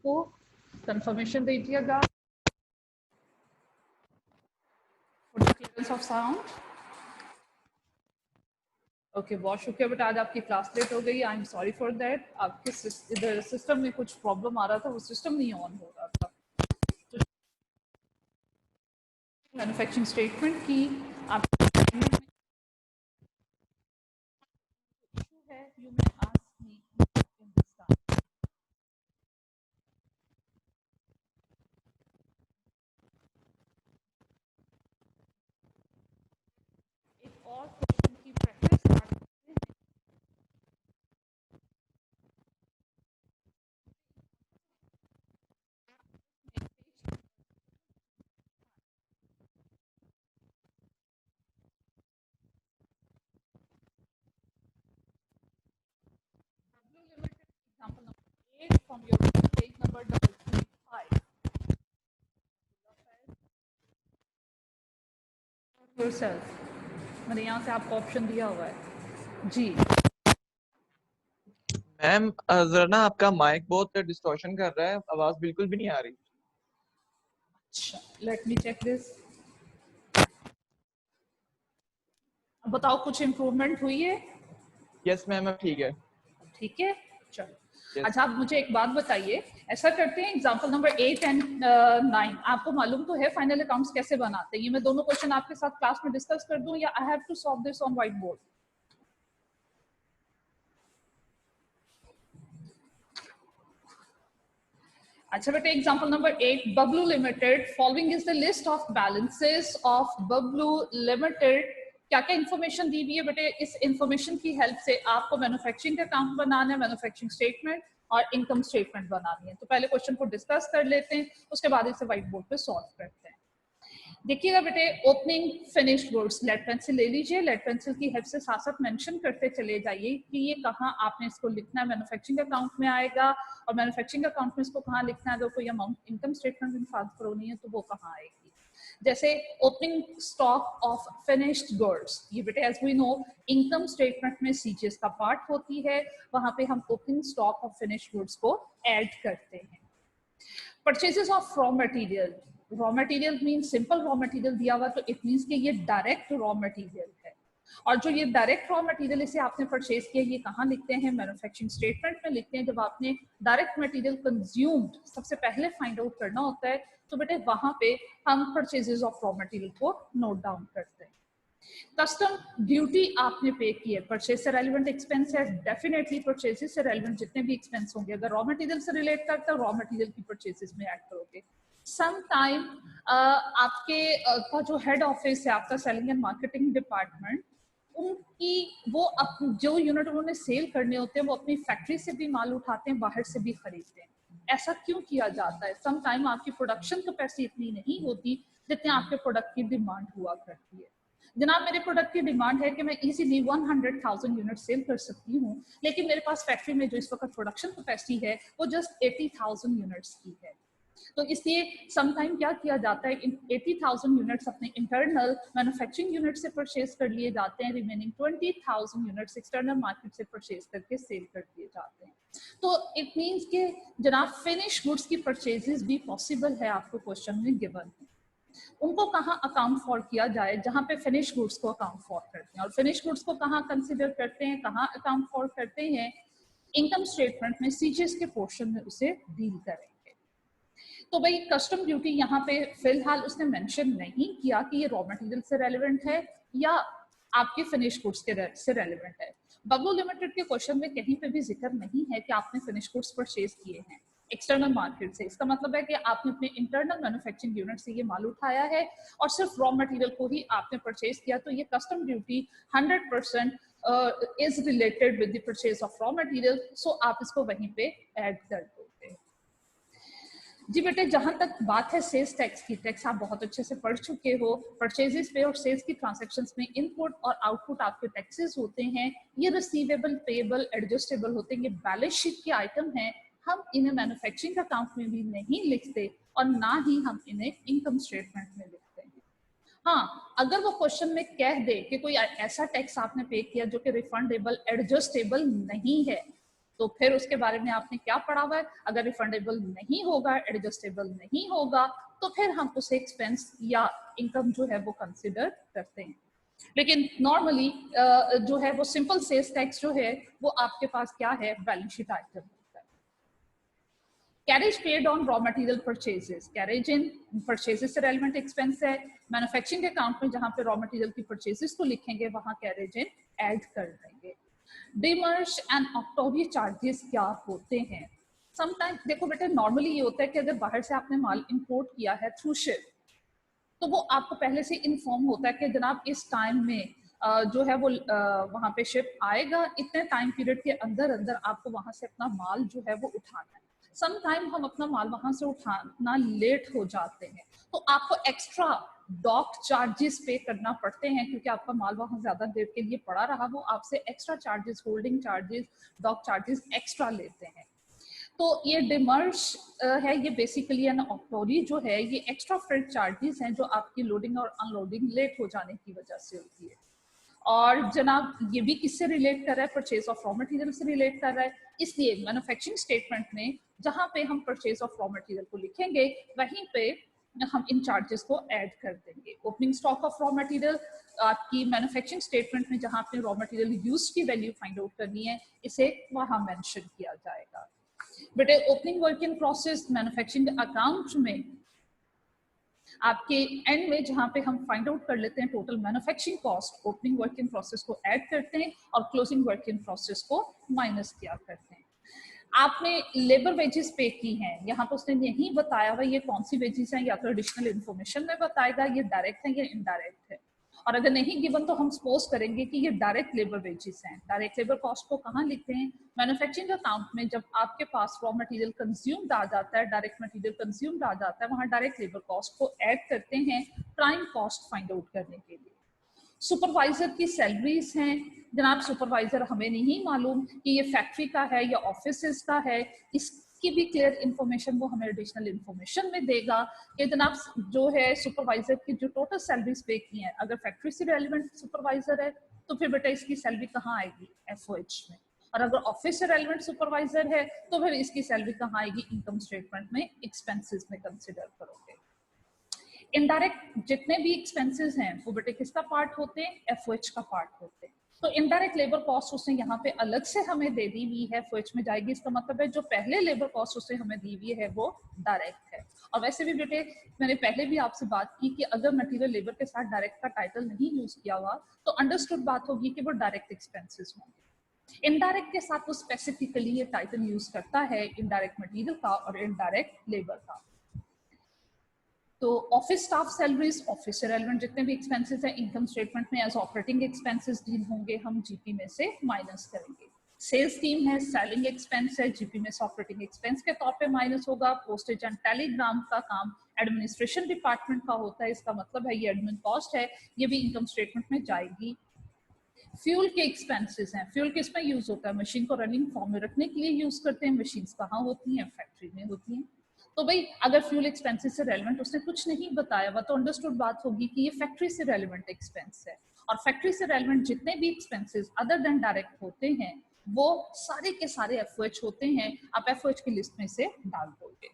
को कंफर्मेशन दीजिएगा। Clearance of sound. Okay, बहुत शुक्रिया बेटा, आज आपकी क्लास लेट हो गई। I am sorry for that. आपके इधर सिस्टम में कुछ प्रॉब्लम आ रहा था, वो सिस्टम नहीं ऑन हो रहा था। मैन्युफैक्चरिंग स्टेटमेंट की आप है, you may ask me in this time. एक और क्वेश्चन की प्रैक्टिस स्टार्ट करते हैं। Example number 8 from your page number 5. Yourself. मैंने यहाँ से आपको ऑप्शन दिया हुआ है जी। मैम जरा ना आपका माइक बहुत डिस्टॉर्शन कर रहा है, आवाज बिल्कुल भी नहीं आ रही। अच्छा, लेट मी चेक दिस। बताओ कुछ इम्प्रूवमेंट हुई है? यस मैम, अब ठीक है। ठीक है, चलो। Yes. अच्छा, आप मुझे एक बात बताइए, ऐसा करते हैं एग्जांपल नंबर 8 एंड 9, आपको मालूम तो है फाइनल अकाउंट्स कैसे बनाते हैं? ये मैं दोनों क्वेश्चन आपके साथ क्लास में डिस्कस कर दूं या I have to solve this on white board? अच्छा बेटे, example number 8, Bablu limited, following is the list of balances of Bablu limited. क्या क्या इन्फॉर्मेशन दी हुई है बेटे? इस इन्फॉर्मेशन की हेल्प से आपको मैन्युफैक्चरिंग अकाउंट बनाना है, मैन्युफैक्चरिंग स्टेटमेंट और इनकम स्टेटमेंट बनानी है। तो पहले क्वेश्चन को डिस्कस कर लेते हैं, उसके बाद इसे व्हाइट बोर्ड पे सॉल्व करते हैं। देखिएगा बेटे, opening finished goods, lead pencil ले लीजिए, लेड पेंसिल की हेल्प से साथ साथ मेंशन करते चले जाइए कि ये कहाँ आपने इसको लिखना है। मैन्युफैक्चरिंग अकाउंट में आएगा और मैन्युफैक्चरिंग अकाउंट में इसको कहाँ लिखना है, अगर कोई अमाउंट इनकम स्टेटमेंट में ट्रांसफर होनी है तो वो कहाँ आएगी। जैसे opening stock of finished goods, ये बेटे as we know income statement में सीजीएस का पार्ट होती है, वहां पे हम opening stock of finished goods को ऐड करते हैं। Purchases of raw material, raw material mean simple raw material दिया हुआ तो इट मीन्स कि ये डायरेक्ट रॉ मटेरियल है, और जो ये डायरेक्ट रॉ मटेरियल इसे आपने परचेज किया, ये कहाँ लिखते हैं? मैन्युफैक्चरिंग स्टेटमेंट में लिखते हैं। जब आपने डायरेक्ट मटेरियल कंज्यूम्ड सबसे पहले फाइंड आउट करना होता है तो बेटे वहां पे हम परचेजेस ऑफ रॉ मटेरियल को नोट डाउन करते हैं। कस्टम ड्यूटी आपने पे की है, परचेज से रेलिवेंट एक्सपेंस है, डेफिनेटली परचेजेस से रेलिवेंट जितने भी एक्सपेंस होंगे अगर रॉ मटेरियल से रिलेट करता है, रॉ मटेरियल की परचेजेस में ऐड करोगे। सम टाइम आपके का जो हेड ऑफिस है, आपका सेलिंग एंड मार्केटिंग डिपार्टमेंट, उनकी वो जो यूनिट उन्होंने सेल करने होते हैं वो अपनी फैक्ट्री से भी माल उठाते हैं, बाहर से भी खरीदते हैं। ऐसा क्यों किया जाता है? सम टाइम आपकी प्रोडक्शन कैपेसिटी इतनी नहीं होती जितने आपके प्रोडक्ट की डिमांड हुआ करती है। जनाब, मेरे प्रोडक्ट की डिमांड है कि मैं इजीली 100,000 यूनिट सेल कर सकती हूँ, लेकिन मेरे पास फैक्ट्री में जो इस वक्त प्रोडक्शन कैपेसिटी है वो जस्ट 80,000 यूनिट्स की है। तो इसलिए समटाइम क्या किया जाता है, 80,000 यूनिट्स अपने इंटरनल मैन्युफैक्चरिंग यूनिट से परचेज कर लिए जाते हैं, रिमेनिंग 20,000 यूनिट्स एक्सटर्नल मार्केट से परचेज करके सेल कर दिए जाते हैं। तो इट मीन्स कि जनाब फिनिश गुड्स की परचेजेस भी पॉसिबल है, आपको क्वेश्चन में गिवन है। उनको कहाँ अकाउंट फॉर किया जाए? जहाँ पे फिनिश गुड्स को अकाउंट फॉर करते हैं। और फिनिश गुड्स को कहाँ कंसिडर करते हैं, कहाँ अकाउंट फॉर करते हैं? इनकम स्टेटमेंट में सीजीएस के पोर्शन में उसे डील करेंगे। तो भाई कस्टम ड्यूटी यहाँ पे फिलहाल उसने मेंशन नहीं किया कि ये रॉ मटेरियल से रेलेवेंट है या आपके फिनिश गुड्स के से रेलेवेंट है। बबलू लिमिटेड के क्वेश्चन में कहीं पे भी जिक्र नहीं है कि आपने फिनिश गुड्स परचेज किए हैं एक्सटर्नल मार्केट से। इसका मतलब है कि आपने अपने इंटरनल मैन्युफैक्चरिंग यूनिट से ये माल उठाया है और सिर्फ रॉ मटेरियल को ही आपने परचेज किया, तो ये custom duty 100% is related with the purchase of raw material, so आप इसको वहीं पे ऐड कर दोगे। जी बेटे, जहां तक बात है सेल्स टैक्स की, टैक्स आप बहुत अच्छे से पढ़ चुके हो। परचेजेस पे और सेल्स की ट्रांजैक्शंस में इनपुट और आउटपुट आपके टैक्सेस होते हैं। ये रिसीवेबल, पेएबल, एडजस्टेबल होते हैं, ये बैलेंस शीट के आइटम हैं। हम इन्हें मैन्युफैक्चरिंग अकाउंट में भी नहीं लिखते और ना ही हम इन्हें इनकम स्टेटमेंट में लिखते हैं। हाँ, अगर वो क्वेश्चन में कह दे कि कोई ऐसा टैक्स आपने पे किया जो कि रिफंडेबल, एडजस्टेबल नहीं है, तो फिर उसके बारे में आपने क्या पढ़ा हुआ है, अगर रिफंडेबल नहीं होगा, एडजस्टेबल नहीं होगा, तो फिर हम उसे एक्सपेंस या इनकम जो है वो कंसिडर करते हैं। लेकिन नॉर्मली जो है वो सिंपल सेल्स टैक्स जो है वो आपके पास क्या है, बैलेंस शीट आइटम होता है। Carriage paid on raw material purchases, carriage in purchases से रेलेवेंट एक्सपेंस है। मैन्युफैक्चरिंग अकाउंट में जहां पे रॉ मटेरियल की परचेजेस को लिखेंगे वहां कैरेज इन ऐड कर देंगे। डिमर्श एंड ऑक्टोरी चार्जेस क्या होते हैं? समटाइम देखो बेटे, नॉर्मली ये होता है कि अगर बाहर से आपने माल इंपोर्ट किया है थ्रू शिप, तो वो आपको पहले से इन्फॉर्म होता है कि जनाब इस टाइम में जो है वो वहां पे शिप आएगा, इतने टाइम पीरियड के अंदर अंदर आपको वहां से अपना माल जो है वो उठाना है। सम टाइम हम अपना माल वहां से उठाना लेट हो जाते हैं, तो आपको एक्स्ट्रा डॉक चार्जेस पे करना पड़ते हैं, क्योंकि आपका माल वहां ज्यादा देर के लिए पड़ा रहा, वो आपसे extra charges, holding charges, dock charges extra लेते हैं। तो ये डिमर्श है, ये बेसिकली एन ऑक्टोरी जो है ये एक्स्ट्रा फ्रेट चार्जेस हैं जो आपकी लोडिंग और अनलोडिंग लेट हो जाने की वजह से होती है। और जनाब ये भी किससे रिलेट कर रहा है, परचेज ऑफ रॉ मटेरियल से रिलेट कर रहा है। इसलिए मैन्युफैक्चरिंग स्टेटमेंट में जहां पे हम परचेज ऑफ रॉ मटेरियल को लिखेंगे वहीं पे हम इन चार्जेस को ऐड कर देंगे। Opening stock of raw material आपकी मैन्युफैक्चरिंग स्टेटमेंट में जहां आपने रॉ मटेरियल यूज की वैल्यू फाइंड आउट करनी है, इसे वहां मेंशन किया जाएगा। बेटे opening work in process manufacturing account में आपके एंड में जहां पे हम फाइंड आउट कर लेते हैं total manufacturing cost, opening work in process को ऐड करते हैं और क्लोजिंग वर्क इन प्रोसेस को माइनस किया करते हैं। आपने लेबर वेजेस पे की हैं, यहाँ पर उसने नहीं बताया हुआ ये कौन सी वेजेस हैं, या तो एडिशनल इन्फॉर्मेशन में बताएगा ये डायरेक्ट है या इनडायरेक्ट है। और अगर नहीं गिवन तो हम सपोज करेंगे कि ये डायरेक्ट लेबर वेजेस हैं। डायरेक्ट लेबर कॉस्ट को कहाँ लिखते हैं, मैन्युफैक्चरिंग अकाउंट में जब आपके पास रॉ मटेरियल कंज्यूम्ड आ जाता है, डायरेक्ट मटेरियल कंज्यूम्ड आ जाता है, वहां डायरेक्ट लेबर कॉस्ट को ऐड करते हैं प्राइम कॉस्ट फाइंड आउट करने के लिए। सुपरवाइजर की सैलरीज हैं, जनाब सुपरवाइजर हमें नहीं मालूम कि ये फैक्ट्री का है या ऑफिस का है, इसकी भी क्लियर इंफॉर्मेशन वो हमें एडिशनल इंफॉर्मेशन में देगा कि जनाब जो है सुपरवाइजर की जो टोटल सैलरीज पे की हैं, अगर फैक्ट्री से रेलिवेंट सुपरवाइजर है तो फिर बेटा इसकी सैलरी कहाँ आएगी, एफओएच में। और अगर ऑफिस से रेलिवेंट सुपरवाइजर है तो फिर इसकी सैलरी कहाँ आएगी, इनकम स्टेटमेंट में एक्सपेंसेस में कंसिडर करोगे। इनडायरेक्ट जितने भी एक्सपेंसेस हैं वो बेटे किसका पार्ट होते हैं, एफओएच का पार्ट होते हैं। तो इनडायरेक्ट लेबर कॉस्ट उसने यहाँ पे अलग से हमें दे दी हुई है, एफओएच में जाएगी। इसका मतलब है जो पहले लेबर कॉस्ट उसने हमें दी हुई है वो डायरेक्ट है। और वैसे भी बेटे मैंने पहले भी आपसे बात की कि अगर मटेरियल लेबर के साथ डायरेक्ट का टाइटल नहीं यूज किया हुआ तो अंडरस्टूड बात होगी कि वो डायरेक्ट एक्सपेंसेस होंगे। इनडायरेक्ट के साथ वो स्पेसिफिकली ये टाइटल यूज करता है इनडायरेक्ट मटेरियल का और इनडायरेक्ट लेबर का। तो ऑफिस स्टाफ सैलरीज, ऑफिस से रेलेवेंट जितने भी एक्सपेंसेस हैं इनकम स्टेटमेंट में एज ऑपरेटिंग एक्सपेंसेस डील होंगे, हम जीपी में से माइनस करेंगे। सेल्स टीम है, सेलिंग एक्सपेंस है, जीपी में से ऑपरेटिंग एक्सपेंस के तौर पे माइनस होगा। पोस्टेज एंड टेलीग्राम का काम एडमिनिस्ट्रेशन डिपार्टमेंट का होता है, इसका मतलब है ये एडमिन कॉस्ट है, ये भी इनकम स्टेटमेंट में जाएगी। फ्यूल के एक्सपेंसेस हैं, फ्यूल किस में यूज होता है, मशीन को रनिंग फॉर्म में रखने के लिए यूज करते हैं। मशीन कहाँ होती हैं, फैक्ट्री में होती हैं। तो भाई अगर फ्यूल एक्सपेंसेस से रेलेवेंट उसने कुछ नहीं बताया हुआ तो अंडरस्टूड बात होगी कि ये फैक्ट्री से रेलेवेंट एक्सपेंस है। और फैक्ट्री से रेलेवेंट जितने भी एक्सपेंसेस अदर देन डायरेक्ट होते हैं वो सारे के सारे एफओएच होते हैं, आप एफओएच की लिस्ट में से डाल दोगे।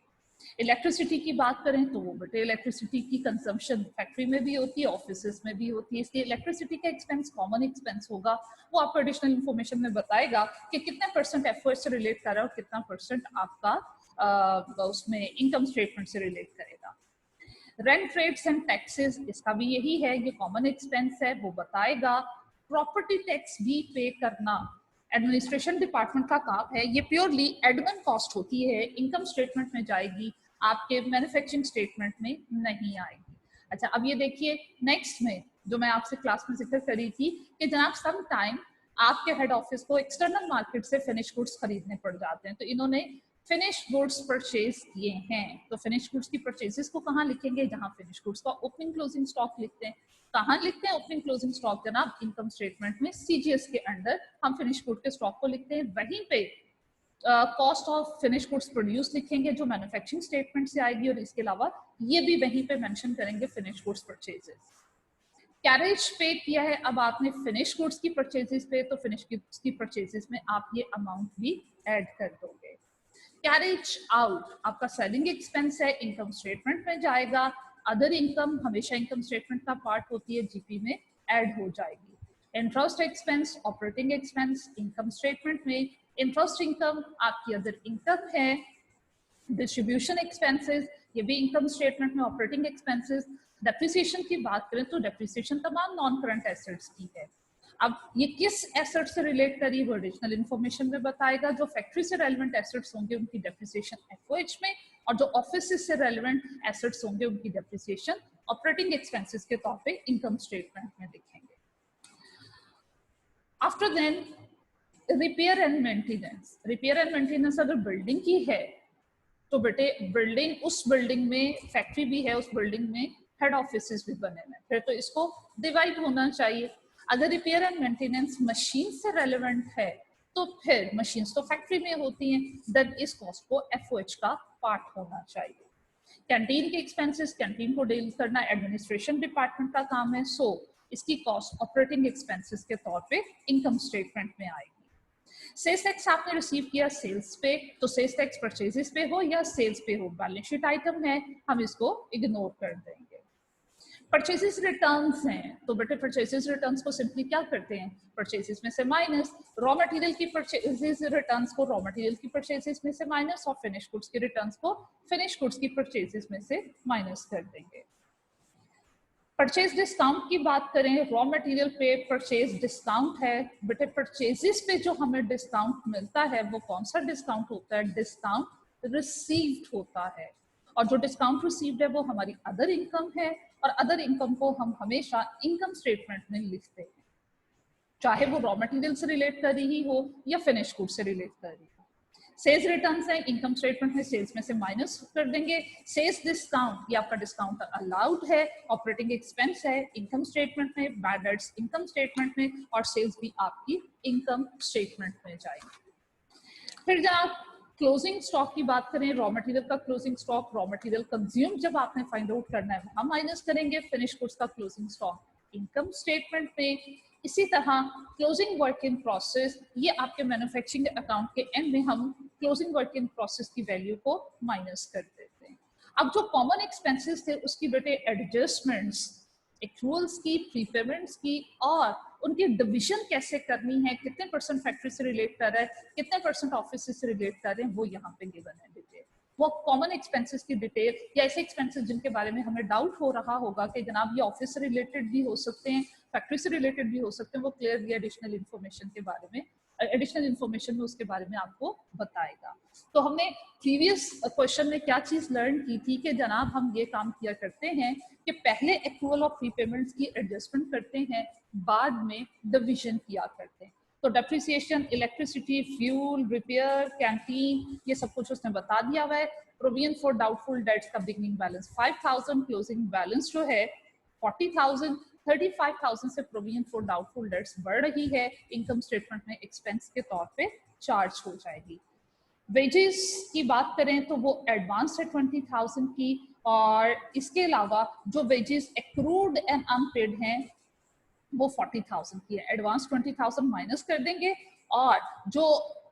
इलेक्ट्रिसिटी की बात करें तो वो बेटे इलेक्ट्रिसिटी की कंजम्पशन फैक्ट्री में भी होती है, ऑफिसेस में भी होती है, इसलिए इलेक्ट्रिसिटी का एक्सपेंस कॉमन एक्सपेंस होगा। वो आपको एडिशनल इन्फॉर्मेशन में बताएगा कि कितने परसेंट एफओएच से रिलेट कर रहा है और कितना परसेंट आपका उसमें इनकम स्टेटमेंट से रिलेट करेगा। रेंट रेट्स एंड टैक्सेस, इसका भी यही है, ये कॉमन एक्सपेंस है, वो बताएगा। प्रॉपर्टी टैक्स भी पे करना एडमिनिस्ट्रेशन डिपार्टमेंट का काम है, ये प्योरली एडमिन कॉस्ट होती है, इनकम स्टेटमेंट में जाएगी, आपके मैन्युफैक्चरिंग स्टेटमेंट में नहीं आएगी। अच्छा अब ये देखिए नेक्स्ट में जो मैं आपसे क्लास में जिक्र करी थी कि जनाब सम टाइम आपके हेड ऑफिस को एक्सटर्नल मार्केट से फिनिश गुड्स खरीदने पड़ जाते हैं, तो इन्होंने फिनिश गुड्स परचेज किए हैं। तो फिनिश गुड्स की परचेजेस को कहाँ लिखेंगे, जहां फिनिश गुड्स का ओपनिंग क्लोजिंग स्टॉक लिखते हैं। कहाँ लिखते हैं ओपनिंग क्लोजिंग स्टॉक, जनाब इनकम स्टेटमेंट में सीजीएस के अंडर हम फिनिश गुड के स्टॉक को लिखते हैं। वहीं पे cost of finish goods produce लिखेंगे जो मैन्युफैक्चरिंग स्टेटमेंट से आएगी, और इसके अलावा ये भी वहीं पे मेंशन करेंगे फिनिश गुड्स परचेजेस। कैरेज पे किया है, अब आपने फिनिश गुड्स की परचेजेस पे, तो फिनिश गुड्स की परचेजेस में आप ये अमाउंट भी ऐड कर दोगे। कैरेज आउट आपका सेलिंग एक्सपेंस है, इनकम स्टेटमेंट में जाएगा। अदर इनकम हमेशा इनकम स्टेटमेंट का पार्ट होती है, जीपी में ऐड हो जाएगी। Interest expense operating expense income statement में, इंटरेस्ट इनकम आपकी अदर इनकम है। डिस्ट्रीब्यूशन एक्सपेंसेस ये भी इनकम स्टेटमेंट में ऑपरेटिंग एक्सपेंसेस। डेप्रिसिएशन की बात करें तो डेप्रिसिएशन तमाम नॉन करंट एसेट्स की है। अब ये किस एसेट से रिलेट करी वो एडिशनल इन्फॉर्मेशन में बताएगा। जो फैक्ट्री से रेलेवेंट एसेट्स होंगे उनकी डेप्रिसिएशन एफओएच में, और जो ऑफिस से रेलेवेंट एसेट्स होंगे उनकी डेप्रिसिएशन ऑपरेटिंग एक्सपेंसेस के तौर पे इनकम स्टेटमेंट में दिखेंगे। After then repair and maintenance. Repair and maintenance अगर बिल्डिंग की है तो बेटे बिल्डिंग, उस बिल्डिंग में फैक्ट्री भी है, उस बिल्डिंग में हेड ऑफिस भी बने हैं, फिर तो इसको डिवाइड होना चाहिए। अगर रिपेयर एंड मेंटेनेंस मशीन से रेलेवेंट है तो फिर मशीन्स तो फैक्ट्री में होती हैं, देन इस कॉस्ट को एफओएच का पार्ट होना चाहिए। कैंटीन के एक्सपेंसेस, कैंटीन को डील करना एडमिनिस्ट्रेशन डिपार्टमेंट का काम है, सो इसकी कॉस्ट ऑपरेटिंग एक्सपेंसेस के तौर पे इनकम स्टेटमेंट में आएगी। सेल्स टैक्स आपने रिसीव किया सेल्स पे, तो सेल्स टैक्स परचेजेस पे हो या सेल्स पे हो, बैलेंस शीट आइटम है, हम इसको इग्नोर कर देंगे। परचेजेस रिटर्न्स हैं, तो बेटे परचेजेस रिटर्न्स को सिंपली क्या करते हैं, परचेजेस में से माइनस। रॉ मटेरियल की परचेजेस रिटर्न्स को रॉ मटेरियल की परचेजेस में से माइनस, और फिनिश गुड्स की रिटर्न्स को फिनिश गुड्स की परचेजेस में से माइनस कर देंगे। परचेज डिस्काउंट की बात करें, रॉ मटेरियल पे परचेज डिस्काउंट है, बेटे परचेजेस पे जो हमें डिस्काउंट मिलता है वो कौन सा डिस्काउंट होता है, डिस्काउंट रिसीव्ड होता है। और जो डिस्काउंट रिसीव्ड है वो हमारी अदर इनकम है, और अदर इनकम को हम हमेशा इनकम स्टेटमेंट में लिखते हैं, चाहे वो रॉ मटेरियल से रिलेट कर रही हो या फिनिश गुड से रिलेट कर रही हो। सेल्स रिटर्न्स है, इनकम स्टेटमेंट में सेल्स में से माइनस कर देंगे। सेल्स डिस्काउंट, ये आपका डिस्काउंट अलाउड है, ऑपरेटिंग एक्सपेंस है इनकम स्टेटमेंट में, बैड डेट्स इनकम स्टेटमेंट में, और सेल्स भी आपकी इनकम स्टेटमेंट में जाएगी। फिर जब क्लोजिंग स्टॉक की बात करें, रॉ मटेरियल का closing stock, raw material consume जब आपने फाइंड आउट करना है वहां माइनस करेंगे। फिनिश गुड्स का क्लोजिंग स्टॉक इनकम स्टेटमेंट में। इसी तरह क्लोजिंग वर्क इन प्रोसेस, ये आपके मैन्युफैक्चरिंग अकाउंट के एंड में हम क्लोजिंग वर्क इन प्रोसेस की वैल्यू को माइनस कर देते हैं। अब जो कॉमन एक्सपेंसेस थे उसकी बेटे एडजस्टमेंट्स, एक्रूअल्स की, प्रीपेमेंट्स की, और उनकी डिविजन कैसे करनी है, कितने परसेंट फैक्ट्री से रिलेट कर रहा है, कितने परसेंट ऑफिस से रिलेट कर रहे हैं, वो यहाँ पे गिवन है डिटेल। वो कॉमन एक्सपेंसेस की डिटेल, या ऐसे एक्सपेंसेस जिनके बारे में हमें डाउट हो रहा होगा कि जनाब ये ऑफिस से रिलेटेड भी हो सकते हैं, फैक्ट्री से रिलेटेड भी हो सकते हैं, वो क्लियरली एडिशनल इन्फॉर्मेशन के बारे में, एडिशनल इन्फॉर्मेशन में उसके बारे में आपको बताएगा। तो हमने प्रीवियस क्वेश्चन में क्या चीज लर्न की थी कि जनाब हम ये काम किया करते हैं कि पहले एक्रूअल और प्रीपेमेंट्स की एडजस्टमेंट करते हैं, बाद में डिवीजन किया करते हैं। तो depreciation, electricity, fuel, repair, canteen, ये सब कुछ उसने बता दिया हुआ है। प्रोविजन फॉर डाउटफुल डेट्स का बिगनिंग बैलेंस 5000, क्लोजिंग बैलेंस जो है 40,000, 35,000 से प्रोविजन फॉर डाउटफुल डेट्स बढ़ रही है, इनकम स्टेटमेंट में एक्सपेंस के तौर पे चार्ज हो जाएगी। वेजेस की बात करें तो वो एडवांस है 20,000 की, और इसके अलावा जो वेजेस एक्रूड एंड अनपेड हैं वो 40,000 की है। एडवांस 20,000 माइनस कर देंगे, और जो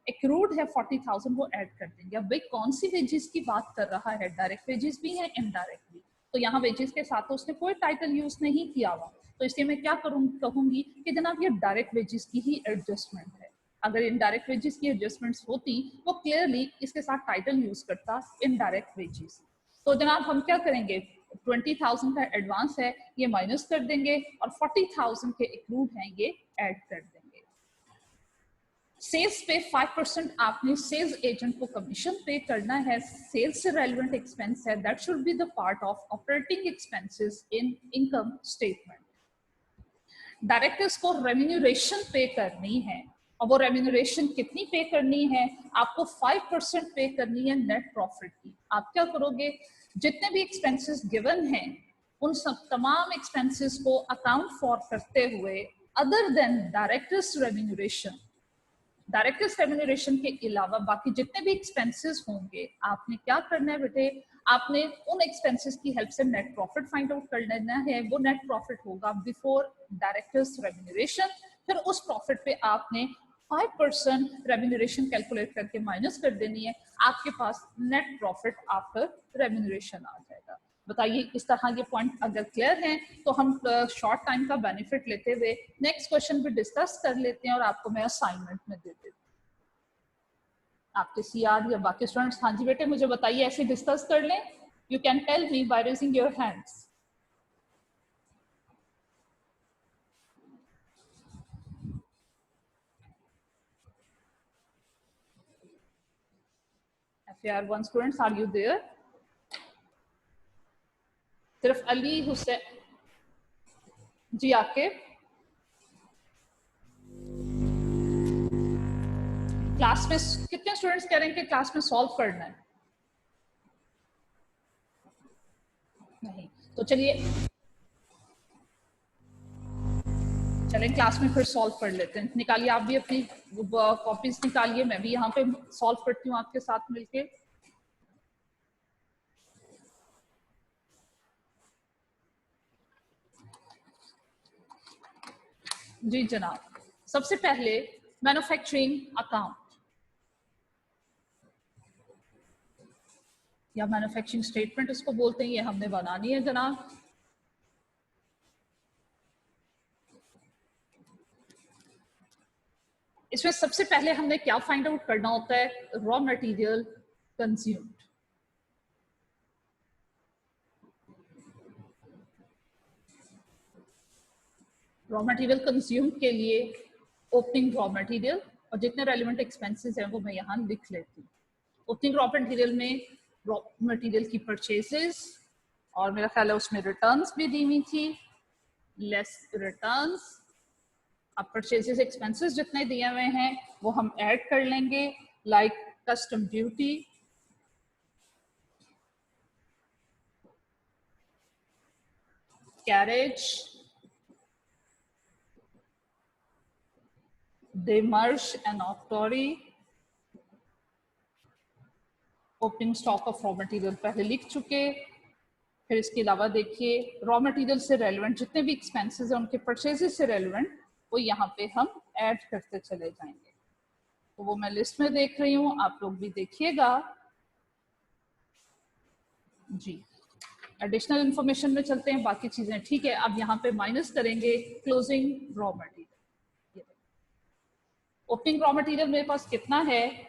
एक्रूड है 40,000 वो ऐड कर देंगे। अब भाई कौन सी वेजेस की बात कर रहा है, डायरेक्ट वेजेस भी हैं, इनडायरेक्ट भी। तो यहाँ वेजेस के साथ तो उसने कोई टाइटल यूज नहीं किया हुआ, तो इसलिए मैं क्या कहूंगी कि जनाब ये डायरेक्ट वेजेस की ही एडजस्टमेंट है। अगर इनडायरेक्ट वेजेस की एडजस्टमेंट्स होती वो क्लियरली इसके साथ टाइटल यूज करता इनडायरेक्ट वेजेस। तो जनाब हम क्या करेंगे, 20,000 का एडवांस है ये माइनस कर देंगे, और 40,000 के एक्रूड हैं ये ऐड कर देंगे। सेल्स पे 5% आपने सेल्स एजेंट को कमीशन पे करना है, सेल्स से रेलेवेंट एक्सपेंस है, that should be the part of operating expenses in income statement. Directors को रेम्यूनरेशन पे करनी है, और वो रेम्यूनरेशन कितनी पे करनी है, आपको 5% पे करनी है नेट प्रॉफिट की। आप क्या करोगे, जितने भी एक्सपेंसेस गिवन हैं उन सब तमाम एक्सपेंसेस को अकाउंट फॉर करते हुए, other than directors remuneration, directors remuneration के अलावा बाकी जितने भी एक्सपेंसेस होंगे आपने क्या करना है बेटे, आपने उन एक्सपेंसेस की हेल्प से नेट प्रॉफिट फाइंड आउट कर लेना है। वो नेट प्रॉफिट होगा बिफोर डायरेक्टर्स रेम्यूनरेशन। फिर उस प्रॉफिट पे आपने 5% रेम्यूनरेशन कैलकुलेट करके माइनस कर देनी है, आपके पास नेट प्रॉफिट आफ्टर रेम्यूनरेशन आ जाएगा। बताइए इस तरह ये पॉइंट अगर क्लियर हैं तो हम शॉर्ट टाइम का बेनिफिट लेते हुए नेक्स्ट क्वेश्चन भी डिस्कस कर लेते हैं और आपको मैं असाइनमेंट में दे देती हूँ। आपके सीआर या बाकी स्टूडेंट्स, हाँ जी बेटे मुझे बताइए, ऐसे डिस्कस कर लें। You can tell me by raising your hands. FAR1 students, are you there? सिर्फ अली हुसैन जी आके क्लास में कितने स्टूडेंट्स कह रहे हैं कि क्लास में सॉल्व करना है? नहीं तो चलिए चलें क्लास में फिर सॉल्व कर लेते हैं। निकालिए आप भी अपनी कॉपीज निकालिए, मैं भी यहाँ पे सॉल्व करती हूँ आपके साथ मिलके। जी जनाब, सबसे पहले मैन्युफैक्चरिंग अकाउंट या मैन्युफैक्चरिंग स्टेटमेंट इसको बोलते हैं, ये हमने बनानी है जनाब। इसमें सबसे पहले हमने क्या फाइंड आउट करना होता है? Raw material consumed. Raw material consume के लिए ओपनिंग रॉ मटेरियल और जितने रेलिवेंट एक्सपेंसेस हैं वो मैं यहाँ लिख लेती हूँ। ओपनिंग रॉ मटेरियल में रॉ मटेरियल की परचेजेस और मेरा ख्याल है उसमें रिटर्न्स भी दी हुई थी, लेस रिटर्न्स। अब परचेजेस एक्सपेंसेस जितने दिए हुए हैं वो हम ऐड कर लेंगे, like custom duty, carriage, demurrage and octroi. Opening stock of raw material पहले लिख चुके। फिर इसके अलावा देखिए रॉ मटेरियल से रेलेवेंट जितने भी एक्सपेंसेस हैं उनके परचेजेस से रेलेवेंट वो यहाँ पे हम ऐड करते चले जाएंगे। तो वो मैं लिस्ट में देख रही हूँ, आप लोग भी देखिएगा जी। एडिशनल इंफॉर्मेशन में चलते हैं, बाकी चीजें ठीक है। अब यहाँ पे माइनस करेंगे closing raw material. Opening raw material मेरे पास कितना है?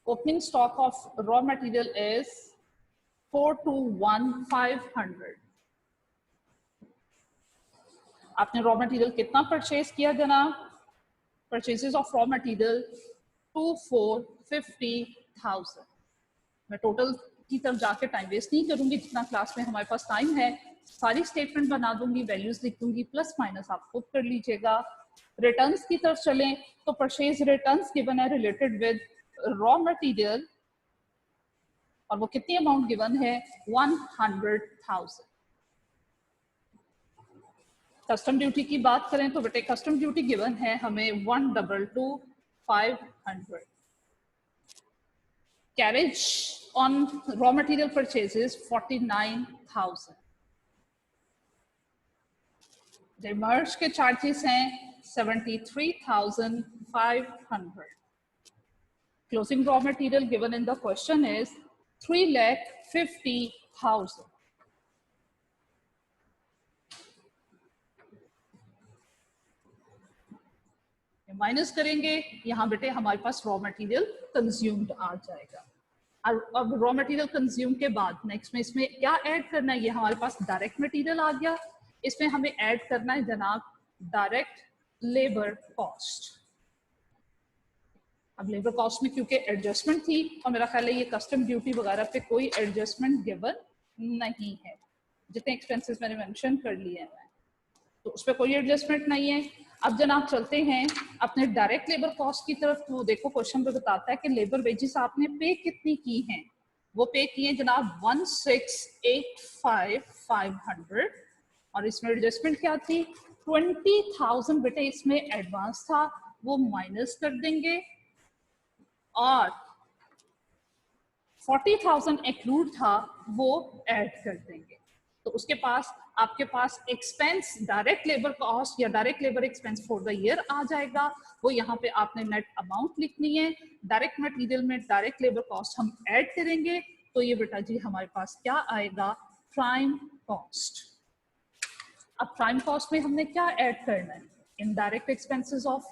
Opening stock of raw material is 421,500। आपने रॉ मटेरियल कितना परचेज किया जनाब? Purchases of raw material 2450,000। मैं टोटल की तरफ जाके टाइम वेस्ट नहीं करूंगी, जितना क्लास में हमारे पास टाइम है सारी स्टेटमेंट बना दूंगी, वैल्यूज लिख दूंगी, प्लस माइनस आप खुद कर लीजिएगा। रिटर्न्स की तरफ चलें तो परचेज रिटर्न्स गिवन है रिलेटेड विद रॉ मटेरियल और वो कितनी अमाउंट गिवन है? 100,000। कस्टम ड्यूटी की बात करें तो बेटे कस्टम ड्यूटी गिवन है हमें 122,500। Carriage on raw material purchases 49,000। Demerge के चार्जेस हैं 73,500। Closing raw material given in the question is 3,50,000। Minus करेंगे, यहाँ बेटे हमारे पास रॉ मटेरियल कंज्यूम्ड आ जाएगा। अब रॉ मटेरियल कंज्यूम के बाद नेक्स्ट में इसमें क्या ऐड करना है? ये हमारे पास डायरेक्ट मटेरियल आ गया, इसमें हमें ऐड करना है जनाब डायरेक्ट लेबर कॉस्ट। अब लेबर कॉस्ट में क्योंकि एडजस्टमेंट थी और मेरा ख्याल है ये कस्टम ड्यूटी वगैरह पे कोई एडजस्टमेंट गिवन नहीं है, जितने एक्सपेंसेस मैंने मेंशन कर लिए हैं तो उस पर कोई एडजस्टमेंट नहीं है। अब जनाब चलते हैं अपने डायरेक्ट लेबर कॉस्ट की तरफ। तो देखो क्वेश्चन पे बताता है कि लेबर वेजेस आपने पे कितनी की हैं? वो पे किए जनाब 1685,500 और इसमें एडजस्टमेंट क्या थी? 20,000 बेटे इसमें एडवांस था, वो माइनस कर देंगे, और 40,000 एक्रूड था वो ऐड कर देंगे। तो उसके पास आपके पास एक्सपेंस डायरेक्ट लेबर कॉस्ट या direct labour expense for the year आ जाएगा। वो यहाँ पे आपने नेट अमाउंट लिखनी है, डायरेक्ट मटेरियल में डायरेक्ट लेबर कॉस्ट हम ऐड करेंगे, तो ये बेटा जी हमारे पास क्या आएगा, प्राइम कॉस्ट। अब प्राइम कॉस्ट में हमने क्या ऐड करना है, indirect expenses of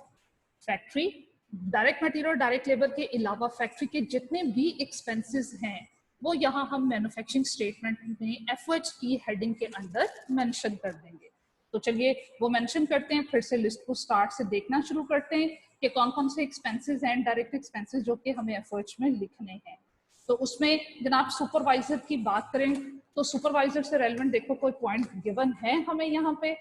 factory, direct material direct labour के अलावा फैक्ट्री के जितने भी एक्सपेंसेस हैं वो यहाँ हम मैन्युफैक्चरिंग स्टेटमेंट में एफओएच की हेडिंग के अंदर मेंशन कर देंगे। तो चलिए वो मेंशन करते हैं, फिर से लिस्ट को स्टार्ट से देखना शुरू करते हैं कि कौन कौन से एक्सपेंसेस हैं डायरेक्ट एक्सपेंसेस जो कि हमें एफओएच में लिखने हैं। तो उसमें जनाब सुपरवाइजर की बात करें तो सुपरवाइजर से रेलेवेंट देखो कोई पॉइंट गिवन है हमें यहाँ पे,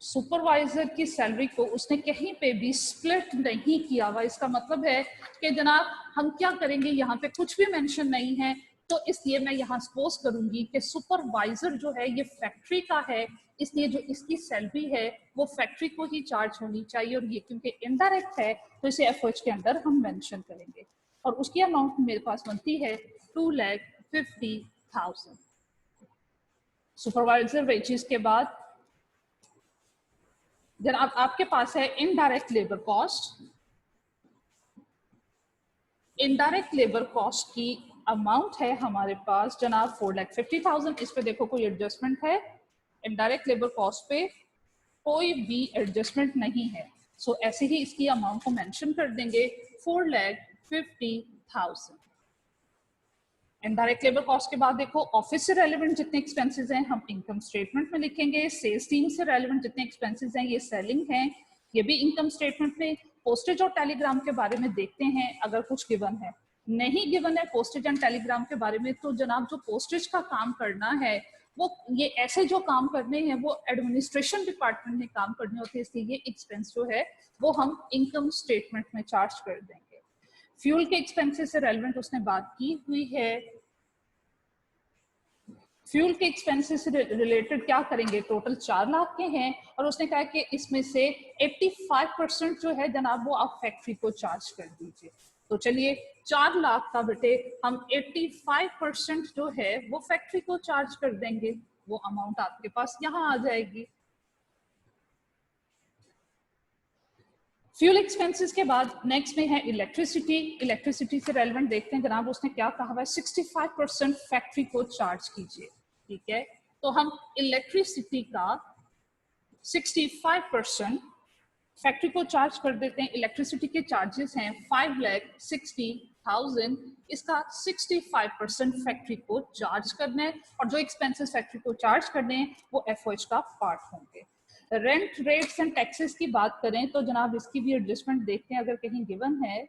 सुपरवाइजर की सैलरी को उसने कहीं पे भी स्प्लिट नहीं किया हुआ। इसका मतलब है कि जनाब हम क्या करेंगे, यहाँ पे कुछ भी मेंशन नहीं है, तो इसलिए मैं यहाँ सपोज करूंगी कि सुपरवाइजर जो है ये फैक्ट्री का है, इसलिए जो इसकी सैलरी है वो फैक्ट्री को ही चार्ज होनी चाहिए, और ये क्योंकि इनडायरेक्ट है तो इसे एफओएच के अंदर हम मेंशन करेंगे। और उसकी अमाउंट मेरे पास बनती है 2,50,000। सुपरवाइजर वेजेस के बाद जनाब आपके पास है indirect labour cost. Indirect labour cost की अमाउंट है हमारे पास जनाब 4,50,000। इस पे देखो कोई एडजस्टमेंट है, इनडायरेक्ट लेबर कॉस्ट पे कोई भी एडजस्टमेंट नहीं है, सो ऐसे ही इसकी अमाउंट को मेंशन कर देंगे 4,50,000। इनडायरेक्ट लेबर कॉस्ट के बाद देखो ऑफिस से रेलेवेंट जितने एक्सपेंसेस हैं हम इनकम स्टेटमेंट में लिखेंगे, सेल्स टीम से रेलेवेंट जितने एक्सपेंसेस हैं ये सेलिंग हैं, ये भी इनकम स्टेटमेंट में। पोस्टेज और टेलीग्राम के बारे में देखते हैं अगर कुछ गिवन है, नहीं गिवन है पोस्टेज एंड टेलीग्राम के बारे में, तो जनाब जो पोस्टेज का काम करना है वो ये ऐसे जो काम करने हैं वो एडमिनिस्ट्रेशन डिपार्टमेंट में काम करने होते हैं, इसलिए ये एक्सपेंस जो है वो हम इनकम स्टेटमेंट में चार्ज कर देंगे। फ्यूल के एक्सपेंसेस से रेलेवेंट उसने बात की हुई है, फ्यूल के एक्सपेंसेस से रिलेटेड क्या करेंगे, टोटल 4 लाख के हैं, और उसने कहा कि इसमें से 85% जो है जनाब वो आप फैक्ट्री को चार्ज कर दीजिए। तो चलिए 4 लाख का बेटे हम 85% जो है वो फैक्ट्री को चार्ज कर देंगे, वो अमाउंट आपके पास यहाँ आ जाएगी। फ्यूल एक्सपेंसेस के बाद नेक्स्ट में है इलेक्ट्रिसिटी। इलेक्ट्रिसिटी से रेलेवेंट देखते हैं जनाब उसने क्या कहा हुआ है, 65% फैक्ट्री को चार्ज कीजिए, ठीक है। तो हम इलेक्ट्रिसिटी का 65% फैक्ट्री को चार्ज कर देते हैं। इलेक्ट्रिसिटी के चार्जेस हैं 5,60,000, इसका 65% फैक्ट्री को चार्ज करना है, और जो एक्सपेंसेस फैक्ट्री को चार्ज करने हैं वो एफओएच का पार्ट होंगे। रेंट रेट्स एंड टैक्सेस की बात करें तो जनाब इसकी भी एडजस्टमेंट देखते हैं अगर कहीं गिवन है,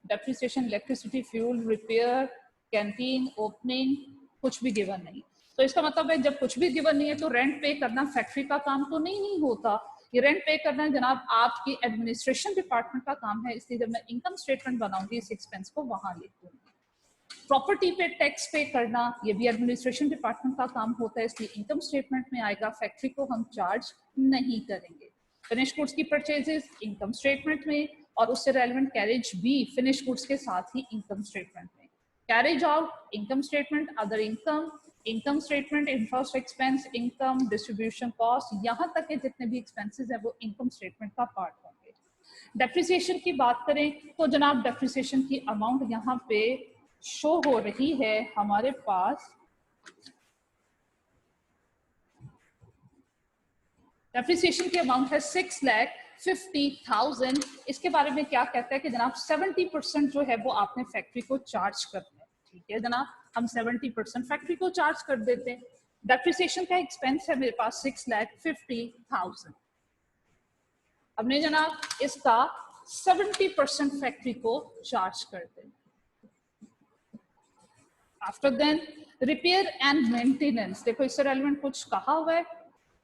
depreciation, electricity, fuel, repair, canteen, opening, कुछ भी गिवन नहीं। तो इसका मतलब है जब कुछ भी गिवन नहीं है तो रेंट पे करना फैक्ट्री का काम तो नहीं होता, ये रेंट पे करना जनाब आपकी एडमिनिस्ट्रेशन डिपार्टमेंट का काम है, इसलिए जब मैं इनकम स्टेटमेंट बनाऊंगी इस एक्सपेंस को वहां लिख दूंगी। प्रॉपर्टी पे टैक्स पे करना ये भी एडमिनिस्ट्रेशन डिपार्टमेंट का काम होता है, इसलिए इनकम स्टेटमेंट में आएगा, फैक्ट्री को हम चार्ज नहीं करेंगे। फिनिश गुड्स की परचेजेस इनकम स्टेटमेंट में, और उससे रेलेवेंट कैरेज भी फिनिश गुड्स के साथ ही इनकम स्टेटमेंट में। Carriage out income statement, other income income statement, interest expense income, distribution cost, यहाँ तक के जितने भी एक्सपेंसेस है वो इनकम स्टेटमेंट का पार्ट होंगे। डेप्रिसिएशन की बात करें तो जनाब डेप्रिसिएशन की अमाउंट यहाँ पे शो हो रही है हमारे पास, डेप्रिसिएशन की अमाउंट है 6,50,000। इसके बारे में क्या कहता है कि जनाब 70% जो है वो आपने फैक्ट्री को चार्ज करना है, ठीक है जनाब, हम 70% फैक्ट्री को चार्ज कर देते हैं। डेप्रिसिएशन का एक्सपेंस है मेरे पास 6,50,000, हमने जनाब इसका 70% फैक्ट्री को चार्ज कर दें। After then repair and maintenance, देखो इससे रेलेवेंट कुछ कहा हुआ है,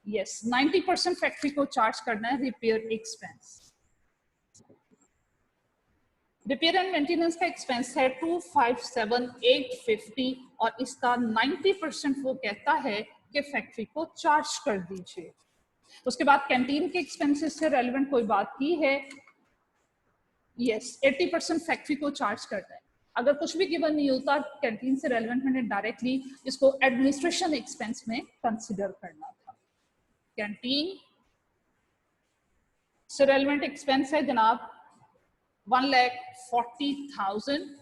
यस 90% फैक्ट्री को चार्ज करना है repair expense. Repair and maintenance का एक्सपेंस है 257,850, और इसका 90% वो कहता है के फैक्ट्री को चार्ज कर दीजिए। उसके बाद कैंटीन के एक्सपेंसेस से रेलेवेंट कोई बात की है, यस 80% फैक्ट्री को चार्ज करना है। अगर कुछ भी गिवन नहीं होता कैंटीन से रेलेवेंट मैंने डायरेक्टली इसको एडमिनिस्ट्रेशन एक्सपेंस में कंसिडर करना था। कैंटीन से रेलेवेंट एक्सपेंस है जनाब 1,40,000।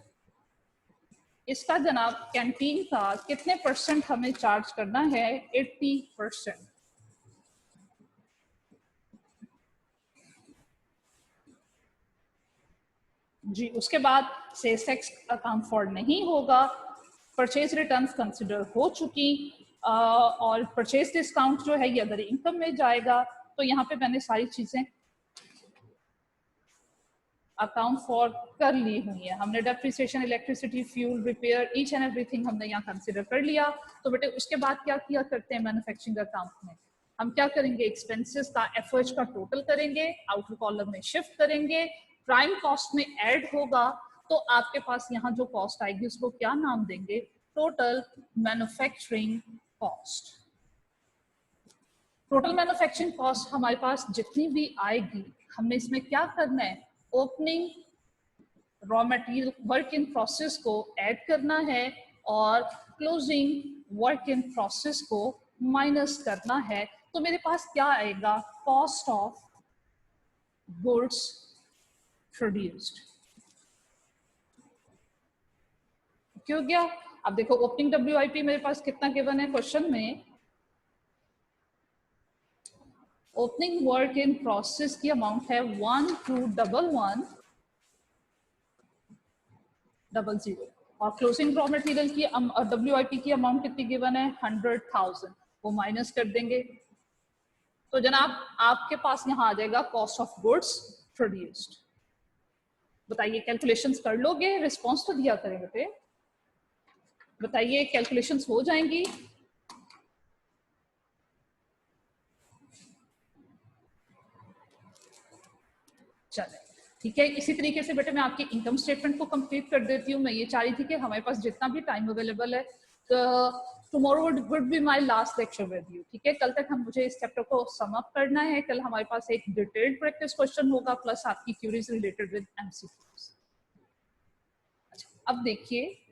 इसका जनाब कैंटीन का कितने परसेंट हमें चार्ज करना है? 80%। जी, उसके बाद सेल्स टैक्स अकाउंट फॉर नहीं होगा, परचेज रिटर्न्स कंसिडर हो चुकी, और परचेज डिस्काउंट जो है ये अदर इनकम में जाएगा। तो यहाँ पे मैंने सारी चीजें अकाउंट फॉर कर ली हुई है। हमने depreciation, electricity, fuel, repair, each and everything हमने यहाँ कंसिडर कर लिया। तो बेटे उसके बाद क्या किया करते हैं मैन्युफैक्चरिंग अकाउंट में, हम क्या करेंगे, एक्सपेंसेस का एफओएच का टोटल करेंगे, आउटर कॉलम में शिफ्ट करेंगे, प्राइम कॉस्ट में ऐड होगा, तो आपके पास यहाँ जो कॉस्ट आएगी उसको क्या नाम देंगे, total manufacturing cost. Total manufacturing cost हमारे पास जितनी भी आएगी हमने इसमें क्या करना है, opening raw material work in process को ऐड करना है और क्लोजिंग वर्क इन प्रोसेस को माइनस करना है। तो मेरे पास क्या आएगा, कॉस्ट ऑफ गुड्स प्रोड्यूस्ड। क्यों गया? अब देखो ओपनिंग WIP मेरे पास कितना गिवन है क्वेश्चन में, ओपनिंग वर्क इन प्रोसेस की अमाउंट है 121100 और क्लोजिंग रॉ मटेरियल की WIP की अमाउंट कितनी गिवन है 100,000, वो माइनस कर देंगे। तो जनाब आपके पास यहाँ आ जाएगा कॉस्ट ऑफ गुड्स प्रोड्यूस्ड। बताइए कैलकुलेशंस कर लोगे? रिस्पॉन्स तो दिया करें बेटे, बताइए कैलकुलेशंस हो जाएंगी? चले ठीक है। इसी तरीके से बेटे मैं आपकी इनकम स्टेटमेंट को कंप्लीट कर देती हूँ। मैं ये चाह रही थी कि हमारे पास जितना भी टाइम अवेलेबल है, tomorrow would be my last lecture with you. ठीक है, कल तक हम मुझे इस चैप्टर को सम अप करना है। कल हमारे पास एक डिटेल्ड प्रैक्टिस क्वेश्चन होगा प्लस आपकी क्यूरीज रिलेटेड विद MCQs। अच्छा, अब देखिए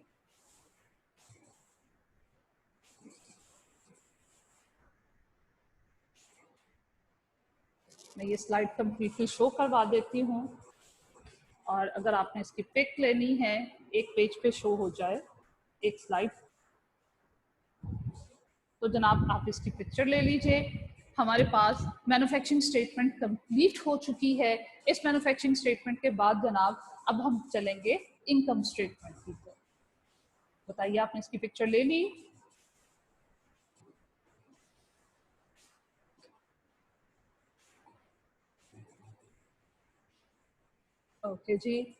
मैं ये स्लाइड कंप्लीटली शो करवा देती हूँ, और अगर आपने इसकी पिक लेनी है एक पेज पे शो हो जाए एक स्लाइड, तो जनाब आप इसकी पिक्चर ले लीजिए। हमारे पास मैन्युफैक्चरिंग स्टेटमेंट कंप्लीट हो चुकी है। इस मैन्युफैक्चरिंग स्टेटमेंट के बाद जनाब अब हम चलेंगे इनकम स्टेटमेंट की तरफ। बताइए आपने इसकी पिक्चर ले ली? ओके जी,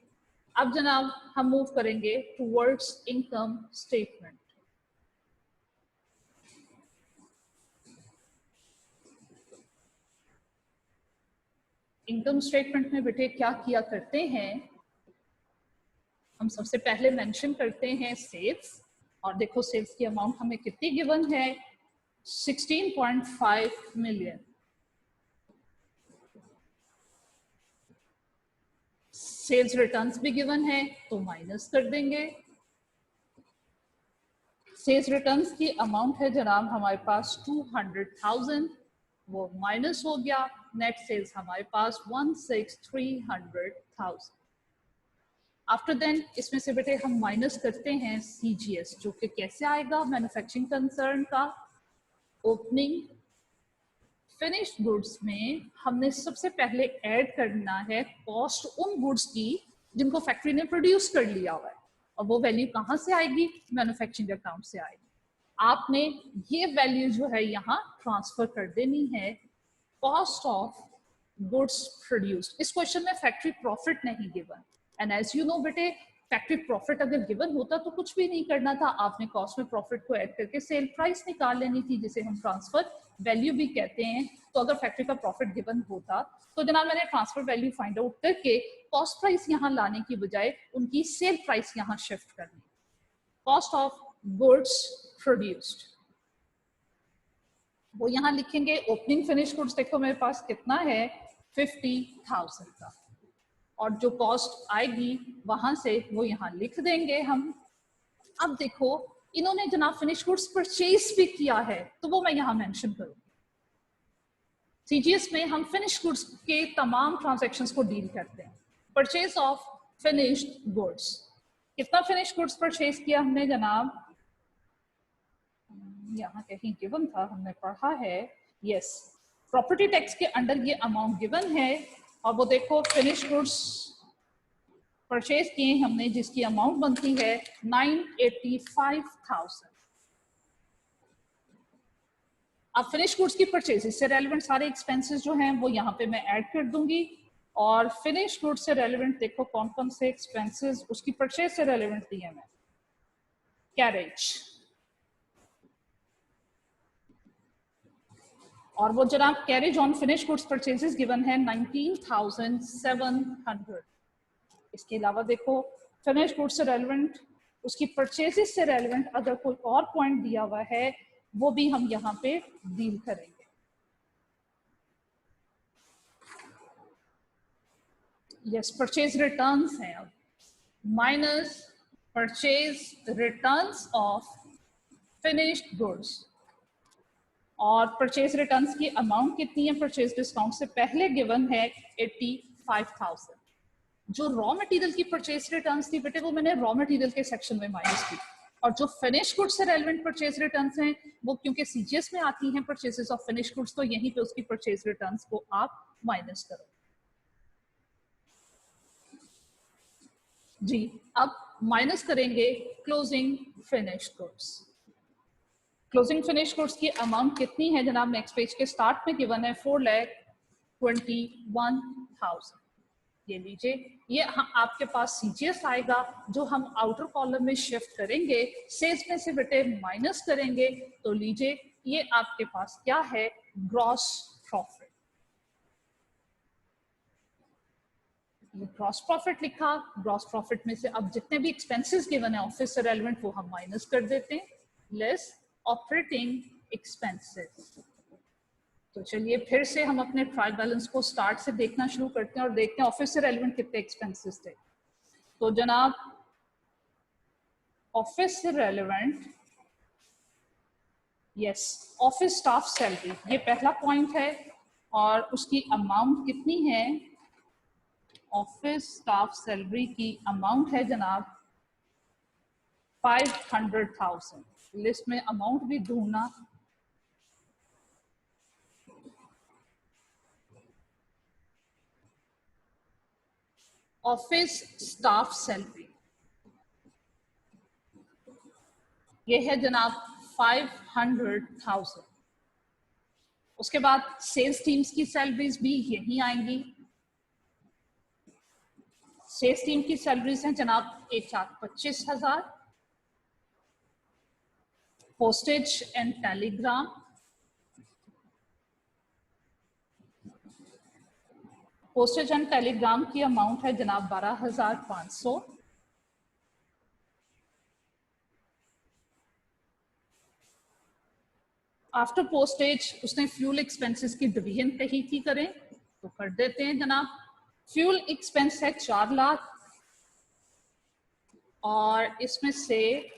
अब जनाब हम मूव करेंगे towards income statement. Income statement में बेटे क्या किया करते हैं, हम सबसे पहले मेंशन करते हैं सेल्स, और देखो सेल्स की अमाउंट हमें कितनी गिवन है 16.5 मिलियन। सेल्स रिटर्न्स भी गिवन है तो माइनस कर देंगे। सेल्स रिटर्न्स की अमाउंट है जनाब हमारे पास 200,000, वो माइनस हो गया। नेट सेल्स हमारे पास 1,300,000। आफ्टर देन इसमें से बेटे हम माइनस करते हैं CGS, जो कि कैसे आएगा, मैन्युफैक्चरिंग कंसर्न का ओपनिंग फिनिश्ड गुड्स में हमने सबसे पहले ऐड करना है कॉस्ट उन गुड्स की जिनको फैक्ट्री ने प्रोड्यूस कर लिया हुआ है, और वो वैल्यू कहाँ से आएगी, मैन्युफैक्चरिंग अकाउंट से आएगी। आपने ये वैल्यू जो है यहाँ ट्रांसफर कर देनी है कॉस्ट ऑफ गुड्स प्रोड्यूस्ड। इस क्वेश्चन में फैक्ट्री प्रॉफिट नहीं given, and as you know बेटे फैक्ट्री प्रॉफिट अगर गिवन होता तो कुछ भी नहीं करना था, आपने कॉस्ट में प्रॉफिट को ऐड करके सेल प्राइस निकाल लेनी थी, जिसे हम ट्रांसफर वैल्यू भी कहते हैं। तो अगर फैक्ट्री का प्रॉफिट गिवन होता तो जनाब मैंने ट्रांसफर वैल्यू फाइंड आउट करके कॉस्ट प्राइस यहाँ लाने की बजाय उनकी सेल प्राइस यहाँ शिफ्ट करनी। कॉस्ट ऑफ गुड्स प्रोड्यूस्ड, वो यहाँ लिखेंगे ओपनिंग फिनिश गुड्स देखो मेरे पास कितना है 50,000 का, और जो कॉस्ट आएगी वहां से वो यहाँ लिख देंगे हम। अब देखो इन्होंने जनाब फिनिश गुड्स परचेज भी किया है तो वो मैं यहाँ मेंशन करूंगी। सीजीएस में हम फिनिश गुड्स के तमाम ट्रांजैक्शंस को डील करते हैं। परचेज ऑफ फिनिश्ड गुड्स, कितना फिनिश गुड्स परचेज किया हमने जनाब, यहाँ कहीं गिवन था हमने पढ़ा है, यस प्रॉपर्टी टैक्स के अंडर ये अमाउंट गिवन है, और वो देखो फिनिश गुड्स परचेज किए हमने जिसकी अमाउंट बनती है 985,000। अब फिनिश गुड्स की परचेज से रेलेवेंट सारे एक्सपेंसेस जो हैं वो यहाँ पे मैं ऐड कर दूंगी, और फिनिश गुड्स से रेलेवेंट देखो कौन कौन से एक्सपेंसेस उसकी परचेज से रेलेवेंट दिए मैं, कैरेज, और वो जनाब carriage on finish goods purchases given है 19,700। इसके अलावा देखो फिनिश गुड्स से रेलेवेंट उसकी परचेजेस से रेलेवेंट अगर कोई और पॉइंट दिया हुआ है वो भी हम यहाँ पे डील करेंगे। यस परचेज रिटर्न्स हैं, अब minus purchase returns of finished goods, और परचेज रिटर्न्स की अमाउंट कितनी है परचेज डिस्काउंट से पहले गिवन है 85,000। जो रॉ मटेरियल की परचेज रिटर्न्स थी बेटे वो मैंने रॉ मटेरियल के सेक्शन में माइनस की, और जो फिनिश गुड्स से रेलेवेंट परचेज रिटर्न्स हैं वो क्योंकि सीजीएस में आती हैं परचेजेस ऑफ फिनिश गुड्स, तो यहीं पे उसकी परचेज रिटर्न्स को आप माइनस करो। जी अब माइनस करेंगे closing finish goods. Closing finish goods की अमाउंट कितनी है जनाब, नेक्स्ट पेज के स्टार्ट में गिवन है 4,21,000। ये लीजिए, ये आपके पास सीजीएस आएगा जो हम आउटर कॉलम में शिफ्ट करेंगे, सेल्स में से बेटे माइनस करेंगे, तो लीजिए ये आपके पास क्या है, ग्रॉस प्रॉफिट। ये ग्रॉस प्रॉफिट लिखा, ग्रॉस प्रॉफिट में से अब जितने भी एक्सपेंसेस गिवन है ऑफिस से रेलेवेंट वो हम माइनस कर देते हैं, लेस ऑपरेटिंग एक्सपेंसेस। तो चलिए फिर से हम अपने ट्रायल बैलेंस को स्टार्ट से देखना शुरू करते हैं और देखते हैं ऑफिस से रेलेवेंट कितने एक्सपेंसेस थे। तो जनाब ऑफिस से relevant, yes office staff salary, ये पहला पॉइंट है, और उसकी अमाउंट कितनी है, ऑफिस स्टाफ सैलरी की अमाउंट है जनाब 500,000। लिस्ट में अमाउंट भी ढूंढना, ऑफिस स्टाफ सैलरी ये है जनाब 500,000। उसके बाद सेल्स टीम्स की सैलरीज भी यही आएंगी। सेल्स टीम की सैलरीज हैं जनाब 1,25,000। Postage and Telegram, postage and Telegram की अमाउंट है जनाब 12,500। आफ्टर पोस्टेज उसने फ्यूल एक्सपेंसेस की डिवीजन कही थी करें तो कर देते हैं जनाब। फ्यूल एक्सपेंस है 4 लाख, और इसमें से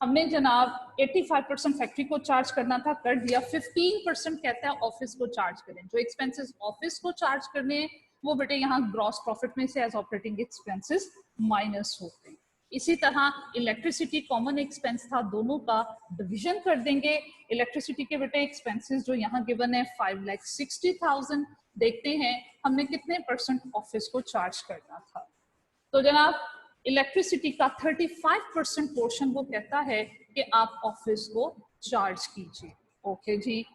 हमने जनाब 85% फैक्ट्री को चार्ज करना था, कर दिया। 15% कहता है ऑफिस को चार्ज करें। जो एक्सपेंसेस ऑफिस को चार्ज करने हैं वो बेटे यहाँ ग्रॉस प्रॉफिट में से एज ऑपरेटिंग एक्सपेंसेस माइनस होते हैं। इसी तरह इलेक्ट्रिसिटी कॉमन एक्सपेंस था, दोनों का डिवीजन कर देंगे। इलेक्ट्रिसिटी के बेटे एक्सपेंसेस जो यहाँ गिवन है 5,60,000। देखते हैं हमने कितने परसेंट ऑफिस को चार्ज करना था। तो जनाब इलेक्ट्रिसिटी का 35% पोर्शन वो कहता है कि आप ऑफिस को चार्ज कीजिए। Okay ji.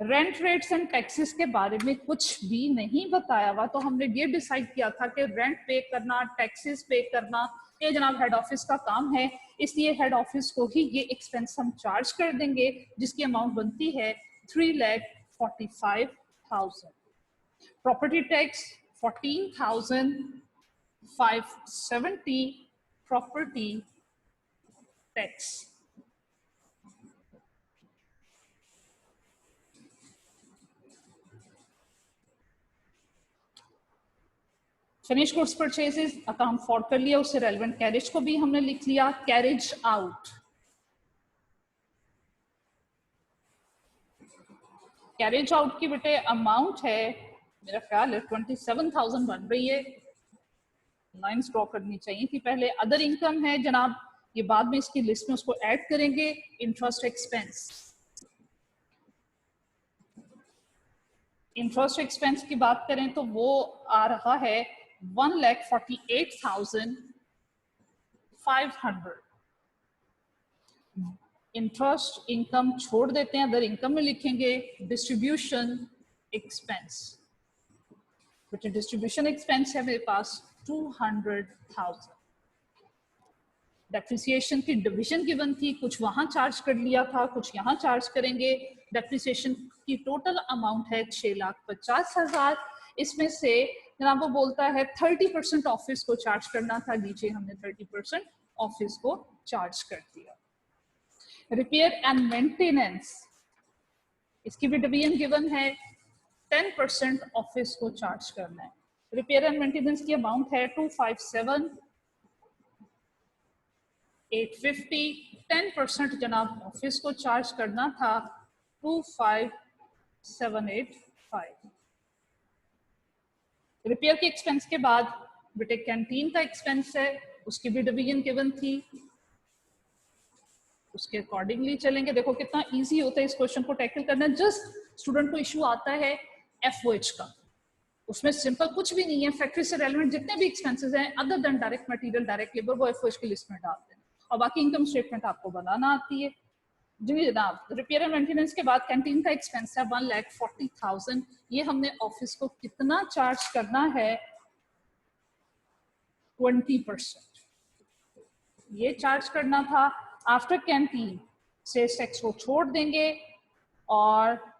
Rent rates and taxes के बारे में कुछ भी नहीं बताया हुआ, तो हमने ये डिसाइड किया था कि रेंट पे करना, टैक्सेस पे करना ये जनाब हेड ऑफिस का काम है, इसलिए हेड ऑफिस को ही ये एक्सपेंस हम चार्ज कर देंगे, जिसकी अमाउंट बनती है 3,45,000। Property tax 14,570 property tax. Finish goods purchases account for कर लिया, उससे रेलेवेंट कैरेज को भी हमने लिख लिया। कैरेज आउट, कैरेज आउट की बेटे अमाउंट है मेरा ख्याल है 27,000 बन रही है, लाइन्स ड्रॉ करनी चाहिए थी पहले। अदर इनकम है जनाब, ये बाद में इसकी लिस्ट में उसको ऐड करेंगे। इंटरेस्ट एक्सपेंस, इंटरेस्ट एक्सपेंस की बात करें तो वो आ रहा है 1,48,500। इंटरेस्ट इनकम छोड़ देते हैं, अदर इनकम में लिखेंगे डिस्ट्रीब्यूशन एक्सपेंस। बेटे डिस्ट्रीब्यूशन एक्सपेंस है मेरे पास 200,000। डेप्रिसिएशन की डिवीजन गिवन थी, कुछ वहां चार्ज कर लिया था, कुछ यहाँ चार्ज करेंगे। डेप्रिसिएशन की टोटल अमाउंट है 6,50,000। इसमें से जनाब वो बोलता है 30% ऑफिस को चार्ज करना था, नीचे हमने 30% ऑफिस को चार्ज कर दिया। रिपेयर एंड मेंटेनेंस, इसकी भी डिवीजन गिवन है, 10% ऑफिस को चार्ज करना है। रिपेयर एंड मेंटेनेंस की अमाउंट है 257,850, 10% जनाब ऑफिस को चार्ज करना था 25,785। रिपेयर के एक्सपेंस के बाद बेटे कैंटीन का एक्सपेंस है, उसकी भी डिवीजन गिवन थी, उसके अकॉर्डिंगली चलेंगे। देखो कितना इजी होता है इस क्वेश्चन को टैकल करना। जस्ट स्टूडेंट को इशू आता है एफओएच का, उसमें सिंपल कुछ भी नहीं है, फैक्ट्री से रेलेवेंट जितने भी एक्सपेंसेस हैं other than direct material, direct labour, वो एफओएच की लिस्ट में डालते हैं और बाकी इनकम स्टेटमेंट आपको बनाना आती है। जी जनाब, रिपेयर एंड मेंटेनेंस के बाद कैंटीन का एक्सपेंस है 1,40,000। ये हमने ऑफिस को कितना चार्ज करना है, 20% ये चार्ज करना था। आफ्टर कैंटीन सेल्स टैक्स को छोड़ देंगे और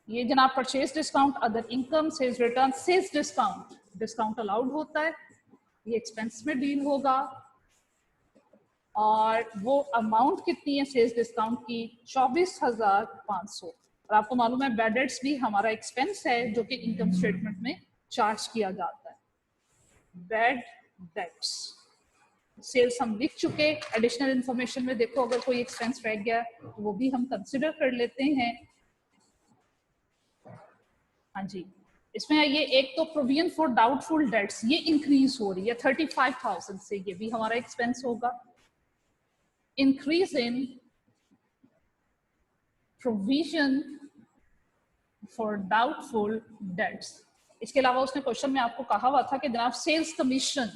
ये जनाब purchase discount, other income, sales return, sales discount, discount allowed होता है, ये एक्सपेंस में डील होगा। और वो अमाउंट कितनी है सेल्स डिस्काउंट की, 24,500। और आपको मालूम है बैड डेट्स भी हमारा एक्सपेंस है जो कि इनकम स्टेटमेंट में चार्ज किया जाता है। बैड डेट्स सेल्स हम लिख चुके, एडिशनल इंफॉर्मेशन में देखो अगर कोई एक्सपेंस रह गया तो वो भी हम कंसिडर कर लेते हैं। हाँ जी, इसमें ये एक तो प्रोविजन फॉर डाउटफुल डेट्स ये इंक्रीज हो रही है 35,000 से, ये भी हमारा एक्सपेंस होगा। Increase in provision for doubtful debts. इसके अलावा उसने क्वेश्चन में आपको कहा हुआ था कि जनाब सेल्स कमीशन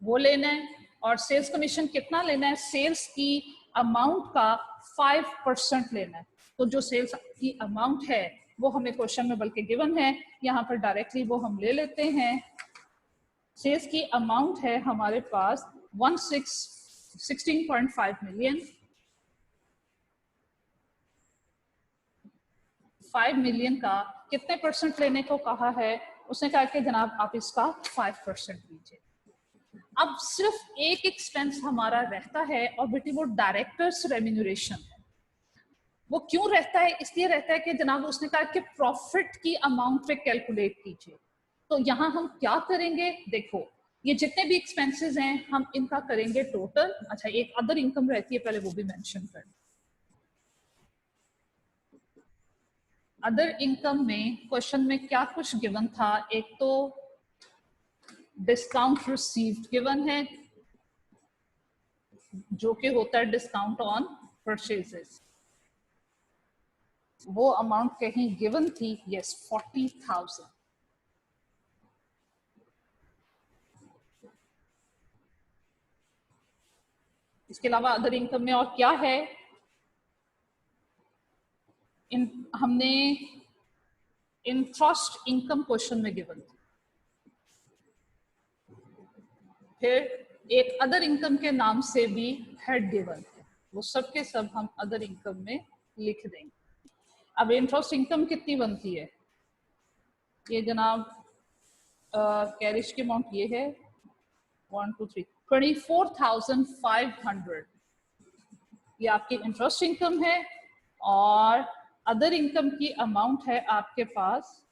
वो लेना है, और सेल्स कमीशन कितना लेना है, सेल्स की अमाउंट का 5% लेना है। तो जो सेल्स की अमाउंट है वो हमें क्वेश्चन में बल्कि गिवन है, यहाँ पर डायरेक्टली वो हम ले लेते हैं। सेल्स की अमाउंट है हमारे पास 16.5 मिलियन। 5 मिलियन का कितने परसेंट लेने को कहा है, उसने कहा कि जनाब आप इसका 5% लीजिए। अब सिर्फ एक एक्सपेंस हमारा रहता है और बेटी वो डायरेक्टर्स रेम्यूनरेशन है। वो क्यों रहता है, इसलिए रहता है कि जनाब उसने कहा कि प्रॉफिट की अमाउंट पे कैलकुलेट कीजिए। तो यहाँ हम क्या करेंगे, देखो ये जितने भी एक्सपेंसेस हैं हम इनका करेंगे टोटल। अच्छा एक अदर इनकम रहती है, पहले वो भी मेंशन कर। अदर इनकम में क्वेश्चन में क्या कुछ गिवन था, एक तो डिस्काउंट रिसीव्ड गिवन है जो कि होता है डिस्काउंट ऑन परचेजेस, वो अमाउंट कहीं गिवन थी, यस 40,000। इसके अलावा अदर इनकम में और क्या है, हमने इंटरेस्ट इनकम क्वेश्चन में गिवन थी। फिर एक अदर इनकम के नाम से भी हेड गिवन है, वो सब के सब हम अदर इनकम में लिख देंगे। अब इंटरेस्ट इनकम कितनी बनती है, ये जनाब कैरिज की अमाउंट ये है 1 2 3 24,500, ये आपकी इंटरेस्ट इनकम है। और अदर इनकम की अमाउंट है आपके पास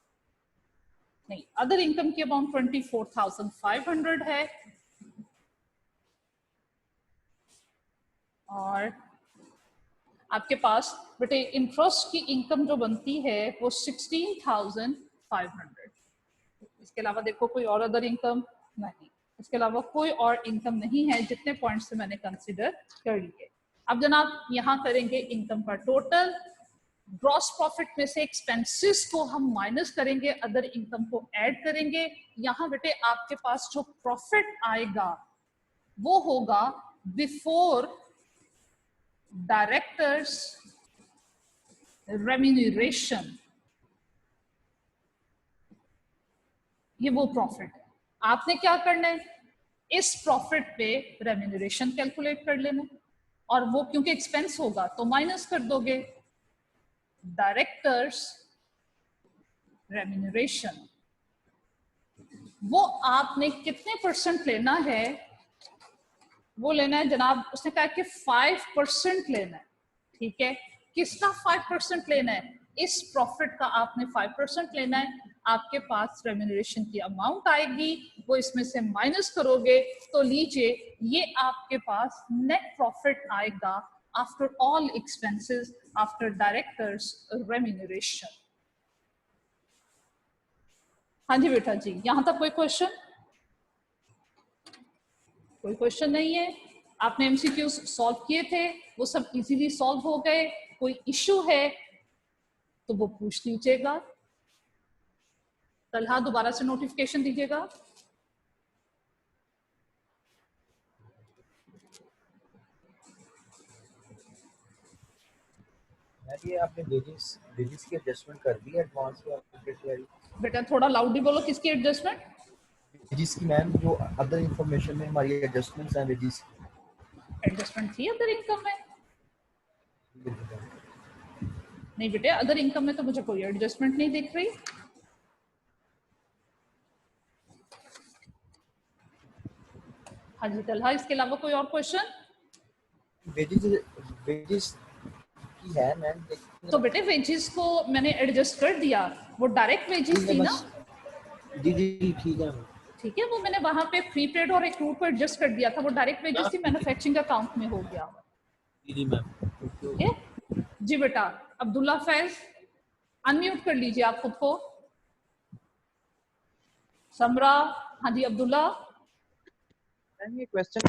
नहीं, अदर इनकम की अमाउंट 24,500 है और आपके पास बेटे इंटरेस्ट की इनकम जो बनती है वो 16,500। इसके अलावा देखो कोई और अदर इनकम नहीं, इसके अलावा कोई और इनकम नहीं है जितने पॉइंट्स से मैंने कंसीडर कर लिए। अब जनाब यहाँ करेंगे इनकम का टोटल, ग्रॉस प्रॉफिट में से एक्सपेंसेस को हम माइनस करेंगे, अदर इनकम को ऐड करेंगे। यहाँ बेटे आपके पास जो प्रॉफिट आएगा वो होगा बिफोर डायरेक्टर्स रेम्यूनरेशन, ये वो प्रॉफिट है। आपने क्या करना है, इस प्रॉफिट पे रेम्यूनरेशन कैलकुलेट कर लेना और वो क्योंकि एक्सपेंस होगा तो माइनस कर दोगे डायरेक्टर्स रेम्यूनरेशन। वो आपने कितने परसेंट लेना है, वो लेना है जनाब, उसने कहा कि 5% लेना है। ठीक है, किसका 5% लेना है, इस प्रॉफिट का आपने 5% लेना है। आपके पास रेम्यूनरेशन की अमाउंट आएगी, वो इसमें से माइनस करोगे तो लीजिए ये आपके पास नेट प्रॉफिट आएगा after all expenses, after directors remuneration. हाँ जी बेटा जी, यहां तक कोई क्वेश्चन? कोई क्वेश्चन नहीं है। आपने एमसीक्यूज सॉल्व किए थे, वो सब इजीली सॉल्व हो गए। कोई इश्यू है तो वो पूछ लीजिएगा, तलहा दोबारा से नोटिफिकेशन दीजिएगा। ये आपने वेजेस की एडजस्टमेंट कर दी है एडवांस में? बेटा थोड़ा लाउडली बोलो, किसकी एडजस्टमेंट? वेजेस की मैम, जो अदर इंफॉर्मेशन में हमारी एडजस्टमेंट्स हैं वेजेस एडजस्टमेंट थी अदर इनकम में? नहीं बेटे, अदर इनकम में तो मुझे कोई एडजस्टमेंट नहीं दिख रही। हाँ जी तलहा, इसके अलावा कोई और क्वेश्चन? वेजेस की है मैम। तो बेटे वेजेस को मैंने एडजस्ट कर दिया, वो डायरेक्ट वेजेस थी ना। जी जी ठीक है। ठीक है, वो मैंने वहां पे प्रीपेड और एक्रूड को एडजस्ट कर दिया था, वो डायरेक्ट वेजेस थी, मैन्युफैक्चरिंग अकाउंट में हो गया। जी जी मैम। ठीक है जी बेटा। अब्दुल्ला फैज, अनम्यूट कर लीजिए आप खुद को। समरा, हाँ जी अब्दुल्ला। ये क्वेश्चन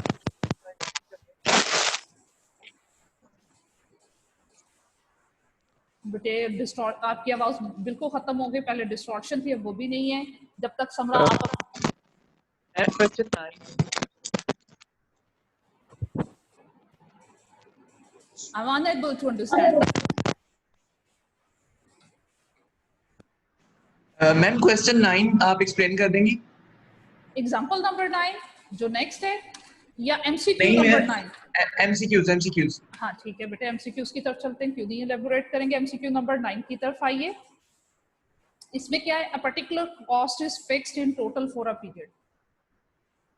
बेटे डिस्टॉर्ट, आपकी आवाज बिल्कुल खत्म हो गई, पहले डिस्टॉर्शन थी अब वो भी नहीं है। जब तक समरा आप question 9 I'm unable to understand. Ma'am question 9 आप एक्सप्लेन कर देंगी? एग्जाम्पल नंबर 9 जो नेक्स्ट है, या एमसीक्यू नहीं नंबर मैं 9? एमसीक्यूज। हाँ ठीक है बेटे, एमसीक्यूज की तरफ चलते हैं, क्यों नहीं एलेबोरेट करेंगे। एमसीक्यू नंबर 9 की तरफ आइए। इसमें क्या है, a particular cost is fixed in total for a period.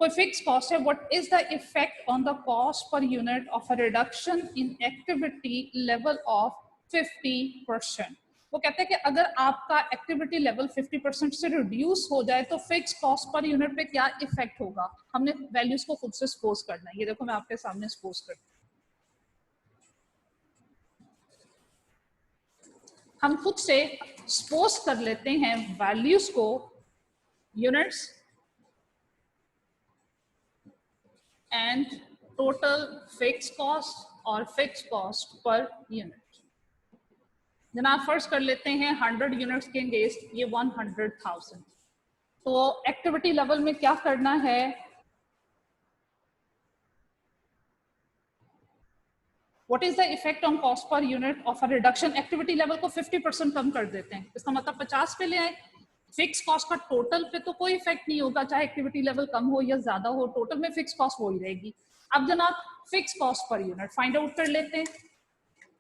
कोई फिक्स कॉस्ट है, what is the effect on the cost per unit of a reduction in activity level of 50%। वो कहते हैं कि अगर आपका एक्टिविटी लेवल 50% से रिड्यूस हो जाए तो फिक्स कॉस्ट पर यूनिट पे क्या इफेक्ट होगा। हमने वैल्यूज को खुद से सपोज करना है। ये देखो मैं आपके सामने सपोज करती हूँ, हम खुद से सपोज कर लेते हैं वैल्यूज को, units and total fix cost और फिक्स कॉस्ट पर यूनिट। जनाब फर्स्ट कर लेते हैं 100 यूनिट्स के अगेंस्ट ये 100,000। तो एक्टिविटी लेवल में क्या करना है, what is the effect on cost per unit of a reduction. Activity level को 50% कम कर देते हैं, इसका मतलब 50 पे ले आए। फिक्स कॉस्ट का टोटल पे तो कोई इफेक्ट नहीं होगा, चाहे एक्टिविटी लेवल कम हो या ज्यादा हो, टोटल में फिक्स कॉस्ट हो ही रहेगी। अब जनाब fix cost per unit find out कर लेते हैं।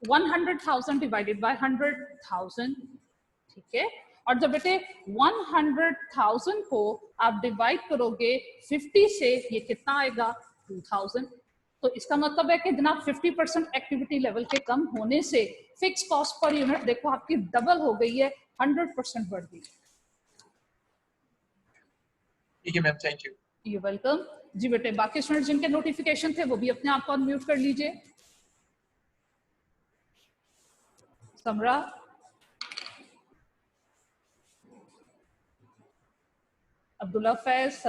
100,000 डिवाइडेड बाय 100,000, ठीक है। और जब बेटे 100,000 को आप डिवाइड करोगे 50 से, ये कितना आएगा 2000। तो इसका मतलब है कि जनाब 50% एक्टिविटी लेवल के कम होने से फिक्स कॉस्ट पर यूनिट देखो आपकी डबल हो गई है, 100% बढ़ गई। ठीक है ma'am, thank you. You welcome जी बेटे। बाकी स्टूडेंट जिनके नोटिफिकेशन थे वो भी अपने आप को अनम्यूट कर लीजिए। समरा, अब्दुल्ला फैज,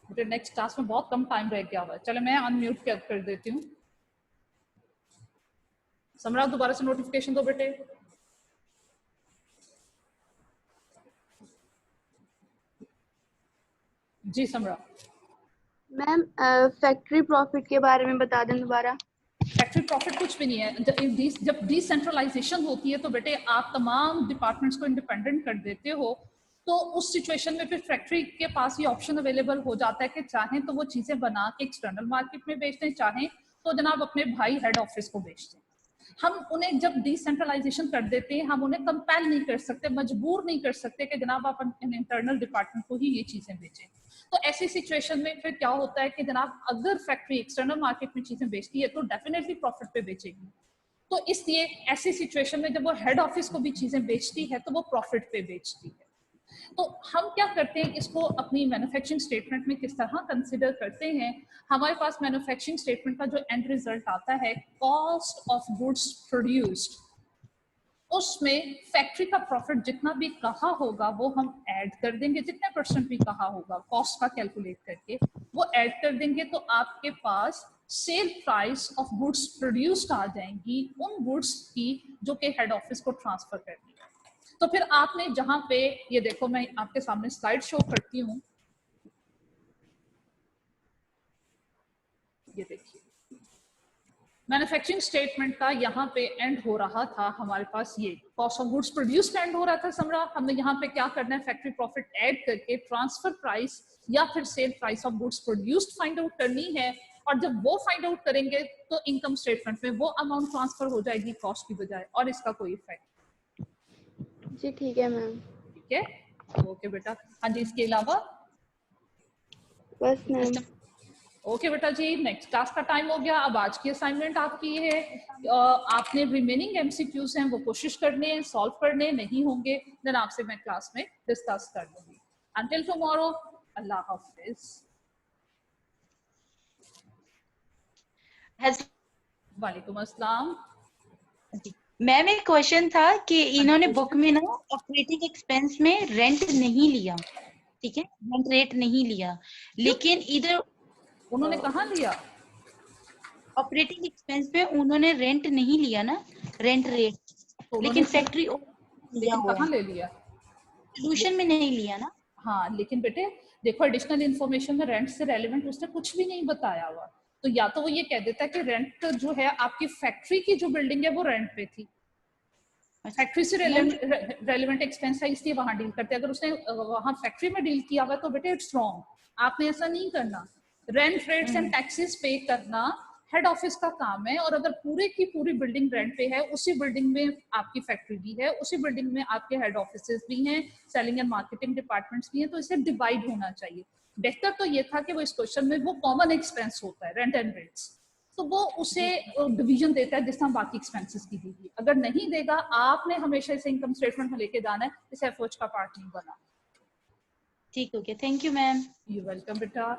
बेटे नेक्स्ट क्लास में बहुत कम टाइम रह गया हुआ है। चलो मैं अनम्यूट कर देती हूँ। समरा दोबारा से नोटिफिकेशन दो बेटे। जी समरा। मैम फैक्ट्री प्रॉफिट के बारे में बता दें दोबारा। फैक्ट्री प्रॉफिट कुछ भी नहीं है। जब डिसेंट्रलाइजेशन होती है तो बेटे आप तमाम डिपार्टमेंट्स को इंडिपेंडेंट कर देते हो, तो उस सिचुएशन में फिर फैक्ट्री के पास ये ऑप्शन अवेलेबल हो जाता है कि चाहें तो वो चीजें बना के एक्सटर्नल मार्केट में बेचते हैं, चाहें तो जनाब अपने भाई हेड ऑफिस को बेचते हैं। हम उन्हें जब डिसेंट्रलाइजेशन कर देते हैं, हम उन्हें कंपेल नहीं कर सकते, मजबूर नहीं कर सकते कि जनाब आप इंटरनल डिपार्टमेंट को ही ये चीजें बेचें। तो ऐसी सिचुएशन में फिर क्या होता है कि जनाब अगर फैक्ट्री एक्सटर्नल मार्केट में चीजें बेचती है तो डेफिनेटली प्रॉफिट पे बेचेगी। तो इसलिए ऐसी सिचुएशन में जब वो हेड ऑफिस को भी चीजें बेचती है तो वो प्रॉफिट पे बेचती है। तो हम क्या करते हैं, इसको अपनी मैन्युफैक्चरिंग स्टेटमेंट में किस तरह कंसिडर करते हैं। हमारे पास मैन्युफैक्चरिंग स्टेटमेंट का जो एंड रिजल्ट आता है, कॉस्ट ऑफ गुड्स प्रोड्यूस्ड, उसमें फैक्ट्री का प्रॉफिट जितना भी कहा होगा वो हम ऐड कर देंगे, जितने परसेंट भी कहा होगा कॉस्ट का कैलकुलेट करके वो ऐड कर देंगे। तो आपके पास sale price of goods produced आ जाएंगी उन गुड्स की जो कि हेड ऑफिस को ट्रांसफर करनी है। तो फिर आपने जहां पे ये देखो, मैं आपके सामने स्लाइड शो करती हूँ, ये देखिए मैन्युफैक्चरिंग स्टेटमेंट का यहाँ पे एंड हो रहा था हमारे पास, ये cost of goods produced and हो रहा था समरा। हमने यहाँ पे क्या करना है, फैक्ट्री प्रॉफिट ऐड करके ट्रांसफर प्राइस या फिर cell price of goods produced find out करनी है। और जब वो फाइंड आउट करेंगे तो इनकम स्टेटमेंट में वो अमाउंट ट्रांसफर हो जाएगी कॉस्ट की बजाय, और इसका कोई इफेक्ट। जी ठीक है मैम। ठीक है, ओके बेटा। हाँ जी, इसके अलावा बस मैम। ओके बेटा जी, नेक्स्ट क्लास का टाइम हो गया। अब आज की असाइनमेंट आपकी है, आपने रिमेनिंग एमसीक्यूज हैं वो कोशिश करने हैं, सॉल्व करने नहीं होंगे देन आपसे मैं क्लास में डिस्कस कर लूंगी। अंटिल टुमारो, अल्लाह हाफिज। वालेकुम अस्सलाम। मैम एक क्वेश्चन था कि इन्होंने बुक में ना ऑपरेटिंग एक्सपेंस में रेंट नहीं लिया, ठीक है, रेंट रेट नहीं लिया, लेकिन इधर उन्होंने कहाँ लिया? ऑपरेटिंग एक्सपेंस पे उन्होंने रेंट नहीं लिया ना, रेंट रेट, तो लेकिन फैक्ट्री लिया हुआ कहाँ है, ले लिया? सोल्यूशन में नहीं लिया ना। हाँ, लेकिन बेटे देखो एडिशनल इन्फॉर्मेशन में रेंट से रेलेवेंट उसने कुछ भी नहीं बताया हुआ। तो या तो वो ये कह देता है कि रेंट जो है आपकी फैक्ट्री की जो बिल्डिंग है वो रेंट पे थी, फैक्ट्री से रेलेवेंट एक्सपेंस है इसलिए वहां डील करते हैं। अगर उसने वहां फैक्ट्री में डील किया हुआ तो बेटे इट्स रॉन्ग, आपने ऐसा नहीं करना। रेंट रेट्स एंड टैक्सेस पे करना हेड ऑफिस का काम है, और अगर पूरे की पूरी बिल्डिंग रेंट पे है, उसी बिल्डिंग में आपकी फैक्ट्री भी है, उसी बिल्डिंग में आपके हेड ऑफिसेस भी हैं, सेलिंग एंड मार्केटिंग डिपार्टमेंट्स भी हैं, तो इसे डिवाइड होना चाहिए। बेहतर तो ये था कि वो इस क्वेश्चन में वो कॉमन एक्सपेंस होता है रेंट एंड रेट्स, तो वो उसे डिवीजन देता है जिस तरह बाकी एक्सपेंसेस की दी। अगर नहीं देगा, आपने हमेशा इसे इनकम स्टेटमेंट में लेके जाना है, इसे एफओएच का पार्ट नहीं बना। ठीक हो गया, thank you ma'am. You welcome बेटा।